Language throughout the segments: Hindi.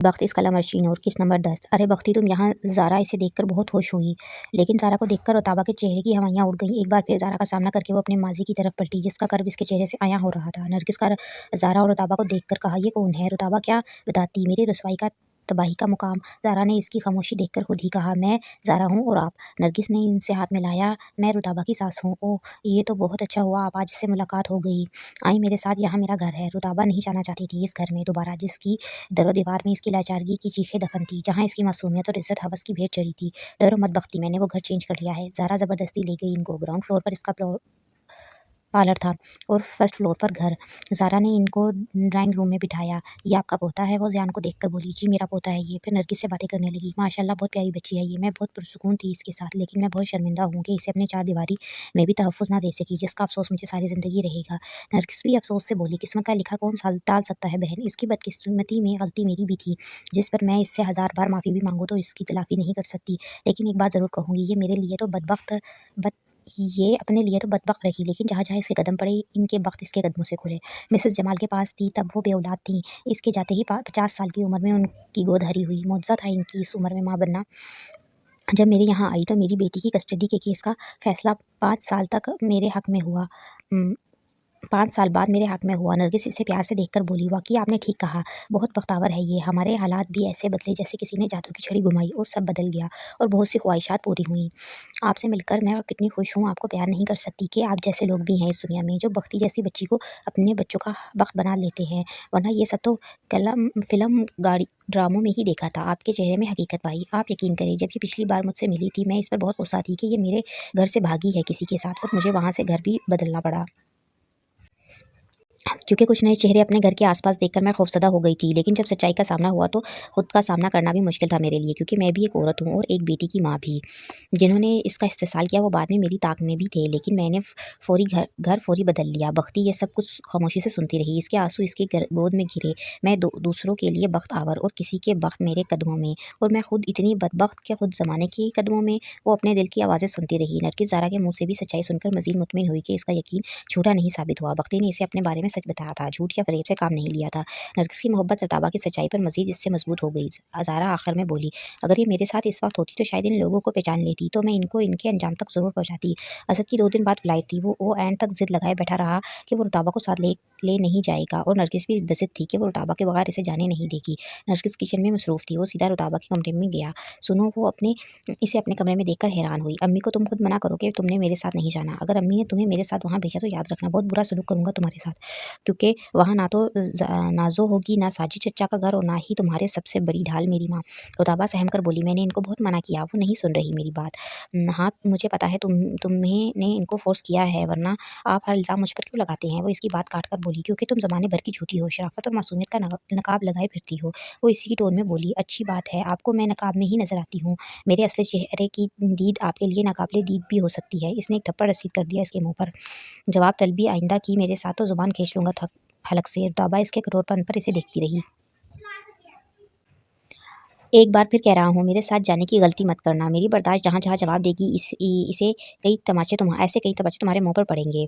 बख्ती इस कलम अर्शी नूर किस नंबर 10। अरे बख्ती तुम यहाँ। ज़ारा इसे देखकर बहुत खुश हुई, लेकिन ज़ारा को देखकर रुताबा के चेहरे की हवाइयाँ उड़ गईं। एक बार फिर ज़ारा का सामना करके वो अपने माजी की तरफ पलटी, जिसका कर्ब इसके चेहरे से आया हो रहा था। नरगिस का ज़ारा और रुताबा को देखकर कहा, ये कौन है? रुताबा क्या बताती, मेरी रुसवाई का तबाही का मुकाम। ज़ारा ने इसकी खामोशी देखकर खुद ही कहा, मैं ज़ारा हूँ और आप। नरगिस ने इनसे हाथ मिलाया, मैं रुताबा की सास हूँ। ओह, ये तो बहुत अच्छा हुआ, आप आज इससे मुलाकात हो गई। आई मेरे साथ, यहाँ मेरा घर है। रुताबा नहीं जाना चाहती थी इस घर में दोबारा, जिसकी दरो दीवार में इसकी लाचारगी की चीखें दफन थी, जहाँ इसकी मासूमियत और इज्जत हवस की भेंट चढ़ी थी। डरो मत बख्ती, मैंने वो घर चेंज कर लिया है। ज़ारा ज़बरदस्ती ले गई इनको। ग्राउंड फ्लोर पर इसका पार्लर था और फर्स्ट फ्लोर पर घर। ज़ारा ने इनको ड्राइंग रूम में बिठाया। ये आपका पोता है? वो ज़ियान को देखकर बोली, जी मेरा पोता है ये। फिर नरगिस से बातें करने लगी, माशाल्लाह बहुत प्यारी बच्ची है ये, मैं बहुत पुरसुकून थी इसके साथ, लेकिन मैं बहुत शर्मिंदा हूँ कि इसे अपनी चार दीवारी में भी तहफ़्फ़ुज़ ना दे सकी, जिसका अफसोस मुझे सारी ज़िंदगी रहेगा। नरगिस भी अफसोस से बोली, किस्मत का लिखा कौन टाल सकता है बहन, इसकी बदकिस्मती में गलती मेरी भी थी, जिस पर मैं इससे 1000 बार माफ़ी भी मांगूँ तो इसकी तलाफ़ी नहीं कर सकती। लेकिन एक बात ज़रूर कहूँगी, ये मेरे लिए तो बद ये अपने लिए तो बदबख्त रही, लेकिन जहाँ-जहाँ इसके कदम पड़े, इनके बख्त इसके कदमों से खुले। मिसेज़ जमाल के पास थी तब वो बेऔलाद थीं। इसके जाते ही 50 साल की उम्र में उनकी गोद हरी हुई। मुअज़्ज़ा था इनकी इस उम्र में माँ बनना। जब मेरे यहाँ आई तो मेरी बेटी की कस्टडी के केस का फ़ैसला 5 साल तक मेरे हक़ में हुआ। 5 साल बाद मेरे हक़ में हुआ। नरगिस इसे प्यार से देखकर बोली, वाक़ई आपने ठीक कहा, बहुत बख्तावर है ये। हमारे हालात भी ऐसे बदले जैसे किसी ने जादू की छड़ी घुमाई और सब बदल गया और बहुत सी ख्वाहिशात पूरी हुईं। आपसे मिलकर मैं कितनी खुश हूँ, आपको बयान नहीं कर सकती कि आप जैसे लोग भी हैं इस दुनिया में, जो बख्ती जैसी बच्ची को अपने बच्चों का बख्त बना लेते हैं, वरना ये सब तो फ़िल्म गाड़ी ड्रामों में ही देखा था। आपके चेहरे में हकीकत पाई। आप यकीन करें, जब ये पिछली बार मुझसे मिली थी, मैं इस पर बहुत गुस्सा थी कि ये मेरे घर से भागी है किसी के साथ और मुझे वहाँ से घर भी बदलना पड़ा। क्योंकि कुछ नए चेहरे अपने घर के आसपास देखकर मैं खौफज़दा हो गई थी, लेकिन जब सच्चाई का सामना हुआ तो खुद का सामना करना भी मुश्किल था मेरे लिए, क्योंकि मैं भी एक औरत हूँ और एक बेटी की माँ भी। जिन्होंने इसका इस्तेसाल किया वो बाद में मेरी ताक में भी थे, लेकिन मैंने फौरी घर फौरी बदल लिया। बख्ती ये सब कुछ खामोशी से सुनती रही। इसके आंसू इसकी गोद में गिरे। मैं दूसरों के लिए बख्त आवर और किसी के बख्त मेरे कदमों में, और मैं खुद इतनी बदबख्त के खुद ज़माने के कदमों में। वो अपने दिल की आवाज़ें सुनती रही। नरगिस ज़ारा के मुँह से भी सच्चाई सुनकर मज़ीद मुतमिन हुई कि इसका यकीन झूठा नहीं साबित हुआ। बख्ती ने इसे अपने बारे में सच बताया था, झूठ या फ़रेब से काम नहीं लिया था। नरगिस की मोहब्बत रुताबा की सच्चाई पर मज़ीद इससे मज़बूत हो गई। ज़ारा आखिर में बोली, अगर ये मेरे साथ इस वक्त होती तो शायद इन लोगों को पहचान लेती, तो मैं इनको इनके अंजाम तक ज़रूर पहुँचाती। असद की 2 दिन बाद फ्लाइट थी। वो एंड तक ज़िद लगाए बैठा रहा कि वो रुताबा को साथ ले नहीं जाएगा, और नरगिस भी बेज़िद थी कि वो रुताबा के बगैर इसे जाने नहीं देगी। नरगिस किचन में मसरूफ़ थी। वो सीधा रुताबा के कमरे में गया। सुनो, वो इसे अपने कमरे में देखकर हैरान हुई। अम्मी को तुम खुद मना करो कि तुमने मेरे साथ नहीं जाना। अगर अम्मी ने तुम्हें मेरे साथ वहाँ भेजा तो याद रखना, बहुत बुरा सलूक करूँगा तुम्हारे साथ, क्योंकि वहाँ ना तो नाज़ो होगी, ना साजिद चचा का घर, और ना ही तुम्हारे सबसे बड़ी ढाल मेरी माँ। रुताबा सहम कर बोली, मैंने इनको बहुत मना किया, वो नहीं सुन रही मेरी बात। हाँ मुझे पता है तुम्हें ने इनको फ़ोर्स किया है, वरना आप हर इल्ज़ाम मुझ पर क्यों लगाते हैं? वो इसकी बात काट कर बोली, क्योंकि तुम ज़माने भर की झूठी हो, शराफ़त और मासूमियत का नकाब लगाए फिरती हो। वो इसी की टोन में बोली, अच्छी बात है, आपको मैं नकाब में ही नज़र आती हूँ। मेरे असली चेहरे की दीद आपके लिए नाकाबिले दीद भी हो सकती है। इसने एक थप्पड़ रसीद कर दिया इसके मुँह पर। जवाब तलबी आइंदा की मेरे साथ तो ज़ुबान खींच लूँगा हलक से। रुताबा इसके कठोरपन पर इसे देखती रही। एक बार फिर कह रहा हूँ, मेरे साथ जाने की गलती मत करना। मेरी बर्दाश्त जहाँ-जहाँ जवाब देगी, इसे ऐसे कई तमाचे तुम्हारे मुँह पर पड़ेंगे।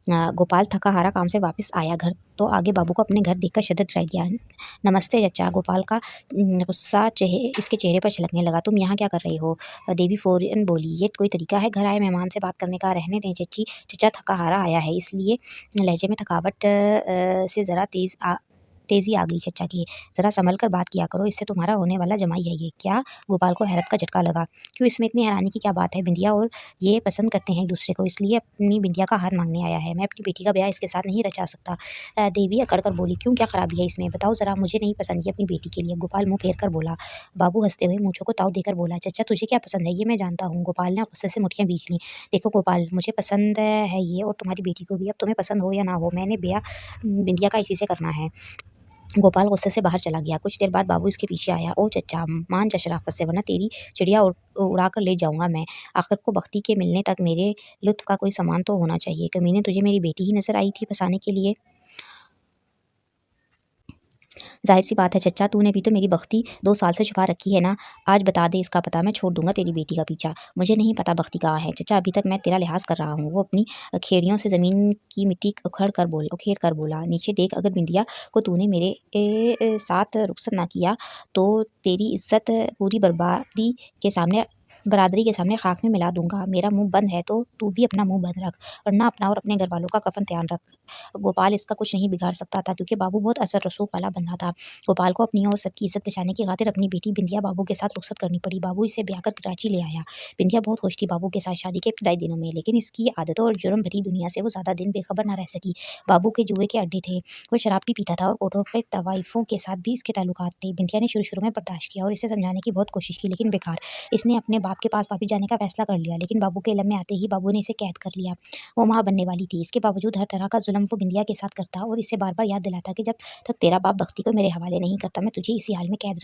गोपाल थका-हारा काम से वापस आया घर, तो आगे बाबू को अपने घर देखकर शिद्दत रह गया। नमस्ते चचा। गोपाल का गुस्सा इसके चेहरे पर छलकने लगा। तुम यहाँ क्या कर रही हो? देवी फ़ौरन बोली, ये कोई तरीका है घर आए मेहमान से बात करने का? रहने दें चच्ची, चचा थका-हारा आया है, इसलिए लहजे में थकावट से ज़रा तेज़ी आ गई चचा की। ज़रा संभल कर बात किया करो, इससे तुम्हारा होने वाला जमाई है ये। क्या? गोपाल को हैरत का झटका लगा। क्यों, इसमें इतनी हैरानी की क्या बात है? बिंदिया और ये पसंद करते हैं एक दूसरे को, इसलिए अपनी बिंदिया का हार मांगने आया है। मैं अपनी बेटी का ब्याह इसके साथ नहीं रचा सकता। देवी अकड़ कर बोली, क्यों, क्या खराबी है इसमें? बताओ ज़रा, मुझे नहीं पसंद ये अपनी बेटी के लिए। गोपाल मुँह फेर कर बोला। बाबू हंसते हुए मूँछों को ताव देकर बोला, चचा तुझे क्या पसंद है ये मैं जानता हूँ। गोपाल ने गुस्से से मुठियाँ बींच लीं। देखो गोपाल, मुझे पसंद है ये, और तुम्हारी बेटी को भी। अब तुम्हें पसंद हो या ना हो, मैंने ब्याह बिंदिया का इसी से करना है। गोपाल गुस्से से बाहर चला गया। कुछ देर बाद बाबू इसके पीछे आया। ओ चचा, मान जा शराफत से, वरना तेरी चिड़िया उड़ा कर ले जाऊंगा मैं। आखिर को बख्ती के मिलने तक मेरे लुत्फ का कोई सामान तो होना चाहिए। कमीने, तुझे मेरी बेटी ही नजर आई थी फंसाने के लिए? ज़ाहिर सी बात है चच्चा, तूने भी तो मेरी बख्ती 2 साल से छुपा रखी है ना। आज बता दे इसका पता, मैं छोड़ दूँगा तेरी बेटी का पीछा। मुझे नहीं पता बख्ती कहाँ है चच्चा, अभी तक मैं तेरा लिहाज़ कर रहा हूँ। वो अपनी खेड़ियों से ज़मीन की मिट्टी उखेड़ कर बोला, नीचे देख, अगर बिंदिया को तूने मेरे साथ रुख़सत ना किया तो तेरी इज़्ज़त पूरी बरादरी के सामने खाक में मिला दूँगा। मेरा मुँह बंद है तो तू भी अपना मुँह बंद रख, वरना अपना और अपने घरवालों का कफ़न तैयार रख। गोपाल इसका कुछ नहीं बिगाड़ सकता था, क्योंकि बाबू बहुत असर रसूख वाला बंदा था। गोपाल को अपनी और सबकी इज़्ज़त बचाने की खातिर अपनी बेटी बिंदिया बाबू के साथ रुख़सत करनी पड़ी। बाबू इसे ब्याह कर कराची ले आया। बिंदिया बहुत खुश थी बाबू के साथ शादी के इब्तदाई दिनों में, लेकिन इसकी आदतों और जुर्म भरी दुनिया से वो ज़्यादा दिन बेखबर ना रह सकी। बाबू के जुए के अड्डे थे, वो शराब भी पीता था और कोठों पे तवाइफों के साथ भी इसके ताल्लुकात थे। बिंदिया ने शुरू-शुरू में बर्दाश्त किया और इसे समझाने की बहुत कोशिश की, लेकिन बेकार। इसने अपने बाप के पास वापिस जाने का फैसला कर लिया, लेकिन बाबू के इल्म में आते ही बाबू ने इसे कैद कर लिया। वो माँ बनने वाली थी, इसके बावजूद हर तरह का जुल्म वो बिंदिया के साथ करता और इसे बार-बार याद दिलाता कि जब तक तेरा बाप बख्ती को मेरे हवाले नहीं करता, मैं तुझे इसी हाल में कैद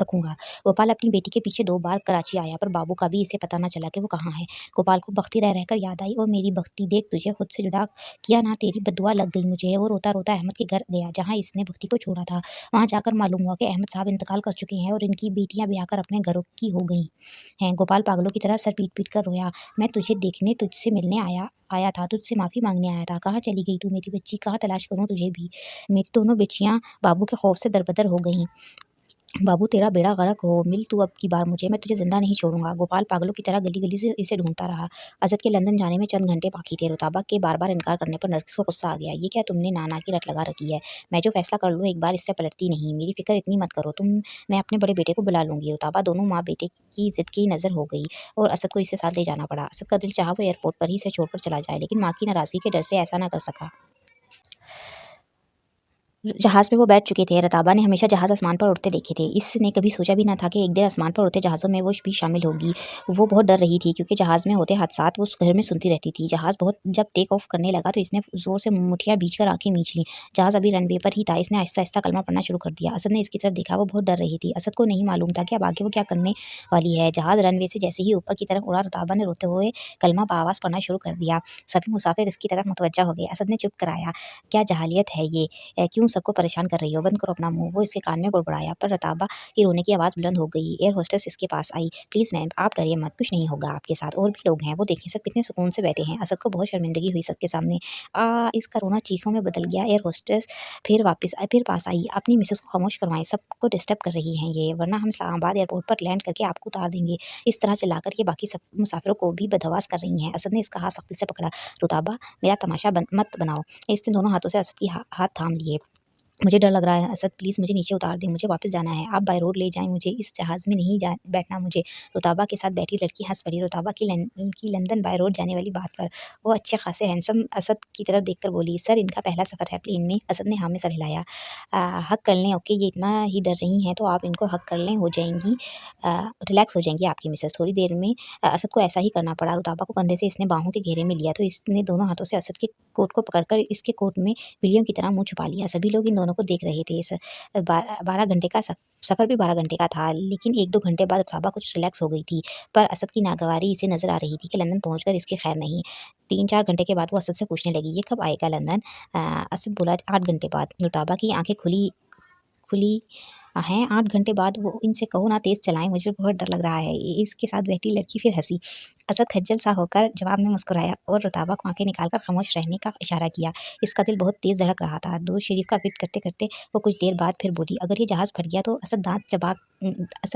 रखूँगा। गोपाल अपनी बेटी के पीछे 2 बार कराची आया, पर बाबू का भी इसे पता न चला कि वो कहाँ है। गोपाल को बख्ती रह रहकर याद आई, और मेरी बख्ती देख, तुझे खुद से जुदा किया ना, तेरी बद्दुआ लग गई मुझे। वो रोता-रोता अहमद के घर गया, जहाँ इसने बख्ती को छोड़ा था। वहाँ जाकर मालूम हुआ कि अहमद साहब इंतकाल कर चुके हैं और इनकी बेटियाँ ब्याह कर अपने घरों की हो गई हैं। गोपाल पागलों की तरह सर पीट-पीट कर रोया। मैं तुझे देखने, तुझसे मिलने आया आया था, तुझसे माफ़ी माँगने आया था। कहाँ चली गई तू मेरी बच्ची? कहाँ तलाश करूँ तुझे भी? मेरी दोनों बच्चियाँ बाबू के खौफ से दर-बदर हो गईं। बाबू तेरा बेड़ा गर्क हो, मिल तू अब की बार मुझे, मैं तुझे ज़िंदा नहीं छोड़ूँगा। गोपाल पागलों की तरह गली-गली से इसे ढूँढता रहा। असद के लंदन जाने में चंद घंटे बाकी थे। रुताबा के बार-बार इनकार करने पर नरगिस को गुस्सा आ गया। ये क्या तुमने नाना की रट लगा रखी है? मैं जो फैसला कर लूँ एक बार इससे पलटती नहीं। मेरी फ़िक्र इतनी मत करो तुम, मैं अपने बड़े बेटे को बुला लूँगी। रुताबा दोनों माँ बेटे की ज़िद की नज़र हो गई और असद को इसे साथ ले जाना पड़ा। असद का दिल चाहा वो एयरपोर्ट पर ही इसे छोड़कर चला जाए, लेकिन माँ की नाराज़गी के डर से ऐसा न कर सका। जहाज़ में वो बैठ चुके थे। रताबा ने हमेशा जहाज़ आसमान पर उड़ते देखे थे। इसने कभी सोचा भी ना था कि एक दिन आसमान पर उड़ते जहाज़ों में वो भी शामिल होगी। वो बहुत डर रही थी, क्योंकि जहाज़ में होते हादसात वो उस घर में सुनती रहती थी। जहाज़ बहुत जब टेक ऑफ करने लगा तो इसने ज़ोर से मुठ्ठियाँ भींचकर आँखें मींच लीं। जहाज़ अभी रनवे पर ही था। इसने आहिस्ता-आहिस्ता कलमा पढ़ना शुरू कर दिया। असद ने इसकी तरफ देखा, वो बहुत डर रही थी। असद को नहीं मालूम था कि अब आगे वो क्या करने वाली है। जहाज़ रनवे से जैसे ही ऊपर की तरफ उड़ा, रताबा ने रोते हुए कलमा बआवाज़ पढ़ना शुरू कर दिया। सभी मुसाफिर इसकी तरफ मुतवज्जा हो गए। असद ने चुप कराया। क्या जाहिलियत है ये? क्यों सबको परेशान कर रही हो? बंद करो अपना मुँह। वो इसके कान में बुड़बुड़ाया, पर रताबा की रोने की आवाज़ बुलंद हो गई। एयर होस्टेस इसके पास आई। प्लीज़ मैम, आप डरिए मत, कुछ नहीं होगा आपके साथ, और भी लोग हैं, वो देखें सब कितने सुकून से बैठे हैं। असद को बहुत शर्मिंदगी हुई सबके सामने। इसका रोना चीखों में बदल गया। एयर होस्टेस फिर पास आई। अपनी मिसेज़ को खामोश करवाएँ, सबको डिस्टर्ब कर रही हैं ये, वरना हम इस्लामाबाद एयरपोर्ट पर लैंड करके आपको उतार देंगे। इस तरह चिल्लाकर ये बाकी सब मुसाफिरों को भी बदहवास कर रही हैं। असद ने इसका हाथ सख्ती से पकड़ा। रुताबा, मेरा तमाशा मत बनाओ। इसने दोनों हाथों से असद की हाथ थाम लिए। मुझे डर लग रहा है असद, प्लीज़ मुझे नीचे उतार दें, मुझे वापस जाना है। आप बाय रोड ले जाएँ मुझे, इस जहाज़ में नहीं बैठना मुझे। रुताबा के साथ बैठी लड़की हँस पड़ी। रुताबा की लंदन बाय रोड जाने वाली बात पर वो अच्छे खासे हैंडसम असद की तरफ देखकर बोली, सर इनका पहला सफ़र है प्लेन में। असद ने हाँ में सर हिलाया। हग कर लें, ओके, ये इतना ही डर रही हैं तो आप इनको हग कर लें, हो जाएंगी रिलैक्स हो जाएंगी आपकी मिसेस। थोड़ी देर में असद को ऐसा ही करना पड़ा। रुताबा को कंधे से इसने बाहों के घेरे में लिया तो इसने दोनों हाथों से असद के कोट को पकड़कर इसके कोट में बिल्लियों की तरह मुँह छुपा लिया। सभी लोग इन दोनों को देख रहे थे। इस 12 घंटे का सफ़र भी 12 घंटे का था, लेकिन 1-2 घंटे बाद रुताबा कुछ रिलैक्स हो गई थी। पर असद की नागवारी इसे नज़र आ रही थी कि लंदन पहुंचकर इसकी खैर नहीं। 3-4 घंटे के बाद वो असद से पूछने लगी, ये कब आएगा लंदन? असद बोला, 8 घंटे बाद। रुताबा की आंखें खुली खुली हैं। 8 घंटे बाद? वो इनसे कहो ना तेज़ चलाएँ, मुझे बहुत डर लग रहा है। इसके साथ बहती लड़की फिर हँसी। असद खज्जल सा होकर जवाब में मुस्कुराया और रुताबा को आँखें निकालकर खामोश रहने का इशारा किया। इसका दिल बहुत तेज़ धड़क रहा था। दूध शरीफ का वेट करते-करते वो कुछ देर बाद फिर बोली, अगर ये जहाज़ फट गया तो? असद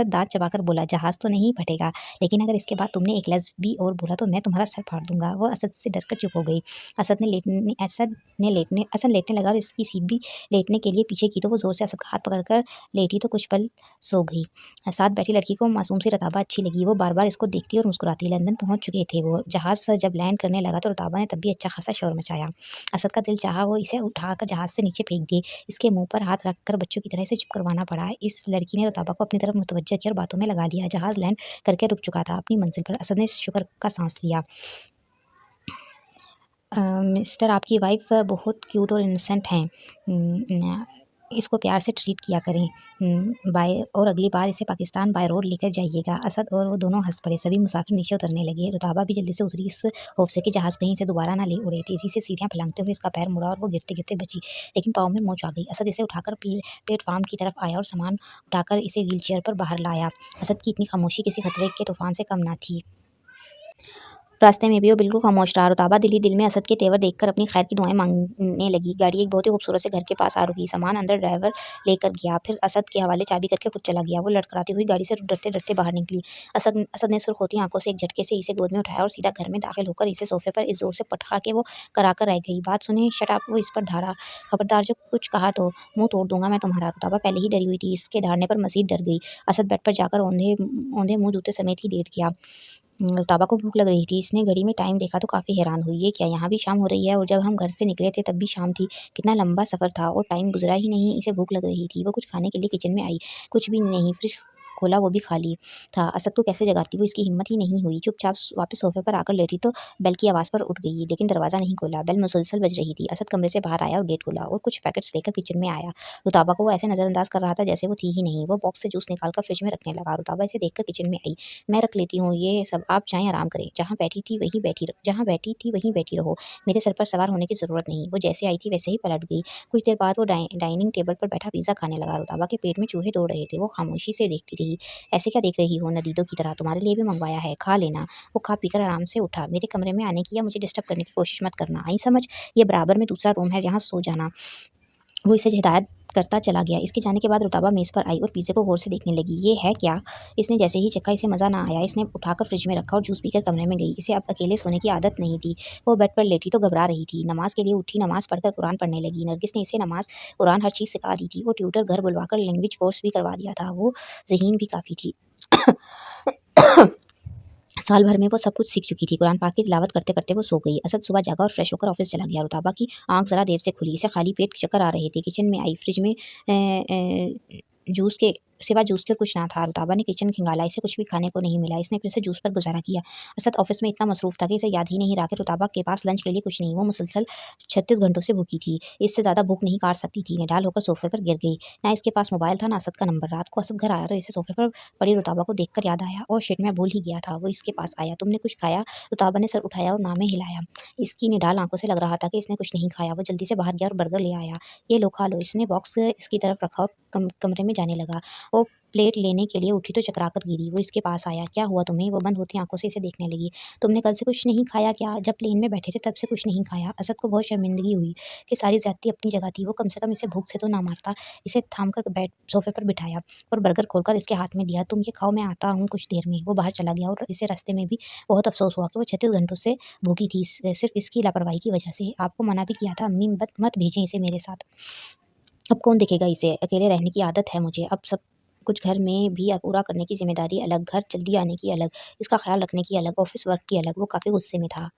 दाँत चबाकर बोला, जहाज़ तो नहीं फटेगा, लेकिन अगर इसके बाद तुमने एक लफ्ज़ भी और बोला तो मैं तुम्हारा सर फाड़ दूँगा। वो असद से डरकर चुप हो गई। असद लेटने लगा और इसकी सीट भी लेटने के लिए पीछे की तो वो ज़ोर से असद का हाथ पकड़कर लेटी तो कुछ पल सो गई। साथ बैठी लड़की को मासूम सी रताबा अच्छी लगी। वो बार-बार इसको देखती और मुस्कुराती। लंदन पहुँच चुके थे वो। जहाज़ जब लैंड करने लगा तो रताबा ने तब भी अच्छा खासा शोर मचाया। असद का दिल चाहा वो इसे उठाकर जहाज़ से नीचे फेंक दे। इसके मुँह पर हाथ रखकर बच्चों की तरह इसे चुप करवाना पड़ा। इस लड़की ने रताबा को अपनी तरफ मुतवज्जह किया और बातों में लगा लिया। जहाज़ लैंड करके रुक चुका था अपनी मंज़िल पर। असद ने शुक्र का साँस लिया। मिस्टर, आपकी वाइफ़ बहुत क्यूट और इनोसेंट हैं। इसको प्यार से ट्रीट किया करें। बाय और अगली बार इसे पाकिस्तान बाय रोड लेकर जाइएगा। असद और वो दोनों हंस पड़े। सभी मुसाफिर नीचे उतरने लगे। रुताबा भी जल्दी से उतरी, इस खौफ से कि जहाज़ कहीं से दोबारा ना ले उड़े। तेजी से सीढ़ियाँ फलांगते हुए इसका पैर मुड़ा और वो गिरते-गिरते बची, लेकिन पाँव में मोच आ गई। असद इसे उठाकर प्लेटफार्म की तरफ आया और सामान उठाकर इसे व्हीलचेयर पर बाहर लाया। असद की इतनी खामोशी किसी खतरे के तूफान से कम न थी। रास्ते में भी वो बिल्कुल खामोश रहा। रुताबा दिल ही दिल में असद के तेवर देखकर अपनी खैर की दुआएं मांगने लगी। गाड़ी एक बहुत ही खूबसूरत से घर के पास आ रुकी। सामान अंदर ड्राइवर लेकर गया, फिर असद के हवाले चाबी करके खुद चला गया। वो लड़खड़ाती हुई गाड़ी से डरते डरते बाहर निकली। असद असद ने सुर्ख होती आंखों से एक झटके से इसे गोद में उठाया और सीधा घर में दाखिल होकर इसे सोफे पर इस जोर से पटका के वो कराकर रह गई। बात सुने, शट अप, वो इस पर धारा। खबरदार जो कुछ कहा तो मुंह तोड़ दूंगा मैं तुम्हारा। रुताबा पहले ही डरी हुई थी, इसके धारने पर मजीद डर गई। असद बेड पर जाकर औंधे औंधे मुंह जूते समेत ही लेट गया। रुताबा को भूख लग रही थी। इसने घड़ी में टाइम देखा तो काफ़ी हैरान हुई। ये क्या, यहाँ भी शाम हो रही है? और जब हम घर से निकले थे तब भी शाम थी। कितना लंबा सफ़र था और टाइम गुजरा ही नहीं। इसे भूख लग रही थी। वो कुछ खाने के लिए किचन में आई, कुछ भी नहीं। फ्रिज खोला, वो भी खाली था। असद को कैसे जगाती, वो इसकी हिम्मत ही नहीं हुई। चुपचाप वापस सोफे पर आकर लेटी तो बेल की आवाज़ पर उठ गई, लेकिन दरवाज़ा नहीं खोला। बेल मुसलसल बज रही थी। असद कमरे से बाहर आया और गेट खोला और कुछ पैकेट्स लेकर किचन में आया। रुताबा को वो ऐसे नज़रअंदाज कर रहा था जैसे वो थी ही नहीं। वो बॉक्स से जूस निकालकर फ्रिज में रखने लगा। रुताबा इसे देखकर किचन में आई। मैं रख लेती हूँ ये सब, आप जाएँ आराम करें। जहाँ बैठी रहो। मेरे सर पर सवार होने की ज़रूरत नहीं। वो जैसे आई थी वैसे ही पलट गई। कुछ देर बाद वो डाइनिंग टेबल पर बैठा पिज़्ज़ा खाने लगा। रुताबा के पेट में चूहे दौड़ रहे थे। वो खामोशी से देखती रही। ऐसे क्या देख रही हो नदीदों की तरह? तुम्हारे लिए भी मंगवाया है, खा लेना। वो खा पीकर आराम से उठा। मेरे कमरे में आने की या मुझे डिस्टर्ब करने की कोशिश मत करना, आई समझ? ये बराबर में दूसरा रूम है, जहाँ सो जाना। वो इसे हिदायत करता चला गया। इसके जाने के बाद रुताबा मेज़ पर आई और पिज़्ज़े को गौर से देखने लगी। ये है क्या? इसने जैसे ही चखा, इसे मज़ा ना आया। इसने उठाकर फ्रिज में रखा और जूस पीकर कमरे में गई। इसे अब अकेले सोने की आदत नहीं थी। वो बेड पर लेटी तो घबरा रही थी। नमाज के लिए उठी, नमाज पढ़कर कुरान पढ़ने लगी। नरगिस ने इसे नमाज, कुरान हर चीज़ सिखा दी थी। वो ट्यूटर घर बुलवाकर लैंग्वेज कोर्स भी करवा दिया था। वो ज़हीन भी काफ़ी थी। साल भर में वो सब कुछ सीख चुकी थी। कुरान पाक की तिलावत करते-करते वो सो गई। असद सुबह जागा और फ्रेश होकर ऑफिस चला गया। रुताबा की आँख ज़रा देर से खुली। इसे खाली पेट चक्कर आ रहे थे। किचन में आई। फ्रिज में जूस के सिवा जूस के कुछ ना था। रुताबा ने किचन खंगाला। इसे कुछ भी खाने को नहीं मिला। इसने फिर से जूस पर गुज़ारा किया। असद ऑफिस में इतना मसरूफ़ था कि इसे याद ही नहीं रहा कि रुताबा के पास लंच के लिए कुछ नहीं। वो मुसलसल 36 घंटों से भूखी थी। इससे ज़्यादा भूख नहीं काट सकती थी। निढाल होकर सोफ़े पर गिर गई। ना इसके पास मोबाइल था, ना असद का नंबर। रात को असद घर आया तो इसे सोफ़े पर पड़ी रुताबा को देखकर याद आया। ओह शिट, मैं भूल ही गया था। वो इसके पास आया। तुमने कुछ खाया? रुताबा ने सर उठाया और ना में हिलाया। इसकी निढाल आँखों से लग रहा था कि इसने कुछ नहीं खाया। वो जल्दी से बाहर गया और बर्गर ले आया। ये लो, खा लो। इसने बॉक्स इसकी तरफ रखा और कमरे में जाने लगा। वो प्लेट लेने के लिए उठी तो चकरा कर गिरी। वो इसके पास आया। क्या हुआ तुम्हें? वो बंद होती आँखों से इसे देखने लगी। तुमने कल से कुछ नहीं खाया क्या? जब प्लेन में बैठे थे तब से कुछ नहीं खाया। असद को बहुत शर्मिंदगी हुई कि सारी ज़्यादती अपनी जगह थी। वो कम से कम इसे भूख से तो ना मारता। इसे थाम कर बेड सोफ़े पर बिठाया और बर्गर खोलकर इसके हाथ में दिया। तुम ये खाओ, मैं आता हूँ कुछ देर में। वो बाहर चला गया और इसे रास्ते में भी बहुत अफ़सोस हुआ कि वो 36 घंटों से भूखी थी, सिर्फ़ इसकी लापरवाही की वजह से। आपको मना भी किया था, अम्मी मत भेजें इसे मेरे साथ। अब कौन देखेगा इसे? अकेले रहने की आदत है मुझे। अब सब कुछ घर में भी पूरा करने की ज़िम्मेदारी अलग, घर जल्दी आने की अलग, इसका ख़्याल रखने की अलग, ऑफ़िस वर्क की अलग। वो काफ़ी गुस्से में था।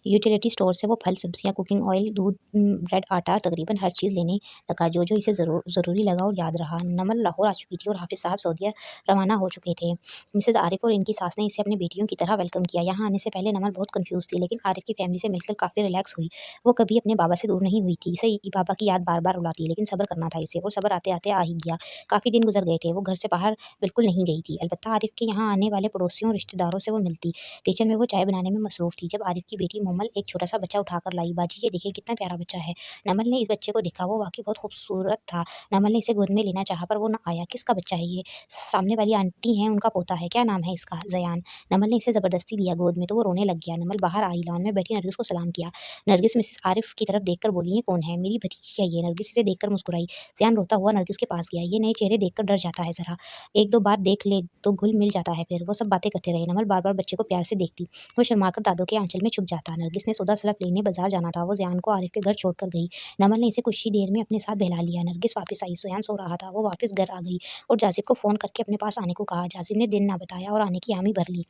यूटिलिटी स्टोर से वो फल, सब्जियाँ, कुकिंग ऑयल, दूध, ब्रेड, आटा, तकरीबन हर चीज़ लेने लगा, जो इसे ज़रूरी लगा और याद रहा। नमल लाहौर आ चुकी थी और हाफ़िज़ साहब सऊदीया रवाना हो चुके थे। मिसेज़ आरिफ़ और इनकी सास ने इसे अपनी बेटियों की तरह वेलकम किया। यहाँ आने से पहले नमल बहुत कन्फ्यूज़ थी, लेकिन आरिफ़ की फैमिली से मिलकर काफ़ी रिलैक्स हुई। वो कभी अपने बाबा से दूर नहीं हुई थी। इसे बाबा की याद बार-बार रुलाती, लेकिन सब्र करना था इसे, और सब्र आते-आते आ ही गया। काफ़ी दिन गुज़र गए थे। वो घर से बाहर बिल्कुल नहीं गई थी। अलबत्ता आरिफ़ के यहाँ आने वाले पड़ोसियों और रिश्तेदारों से वो मिलती। किचन में वो चाय बनाने में मसरूफ़ थी। जब आरिफ़ की बेटी मोमल एक छोटा-सा बच्चा उठाकर लाई, "बाजी ये देखिए कितना प्यारा बच्चा है।" नमल ने इस बच्चे को देखा, वो वाक़ई बहुत खूबसूरत था। नमल ने इसे गोद में लेना चाहा पर वो ना आया। किसका बच्चा है ये? सामने वाली आंटी हैं, उनका पोता है। क्या नाम है इसका? ज़यान। नमल ने इसे ज़बरदस्ती लिया गोद में तो वो रोने लग गया। नमल बाहर आई, लॉन में बैठी नरगिस को सलाम किया। नरगिस मिसेस आरिफ़ की तरफ देखकर बोली, "ये कौन है?" "मेरी भतीजी है ये।" नरगिस इसे देखकर मुस्कुराई। ज़यान रोता हुआ नरगिस के पास गया। ये नए चेहरे देखकर डर जाता है ज़रा। 1-2 बार देख ले तो घुल-मिल जाता है फिर। वो सब बातें करते रहे। नमल बार-बार बच्चे को प्यार से देखती। वो शर्माकर दादों के आँचल में छुप जाता। नरगिस ने सौदा-सलफ लेने बाज़ार जाना था। वो ज़यान को आरिफ़ के घर छोड़कर गई। नमल ने इसे कुछ ही देर में अपने साथ बहला लिया। नरगिस वापस आई। ज़यान सो रहा था। वो वापस घर आ गई और जाज़िब को फ़ोन करके अपने पास आने को कहा। जाज़िब ने दिन ना बताया और आने की हामी भर ली।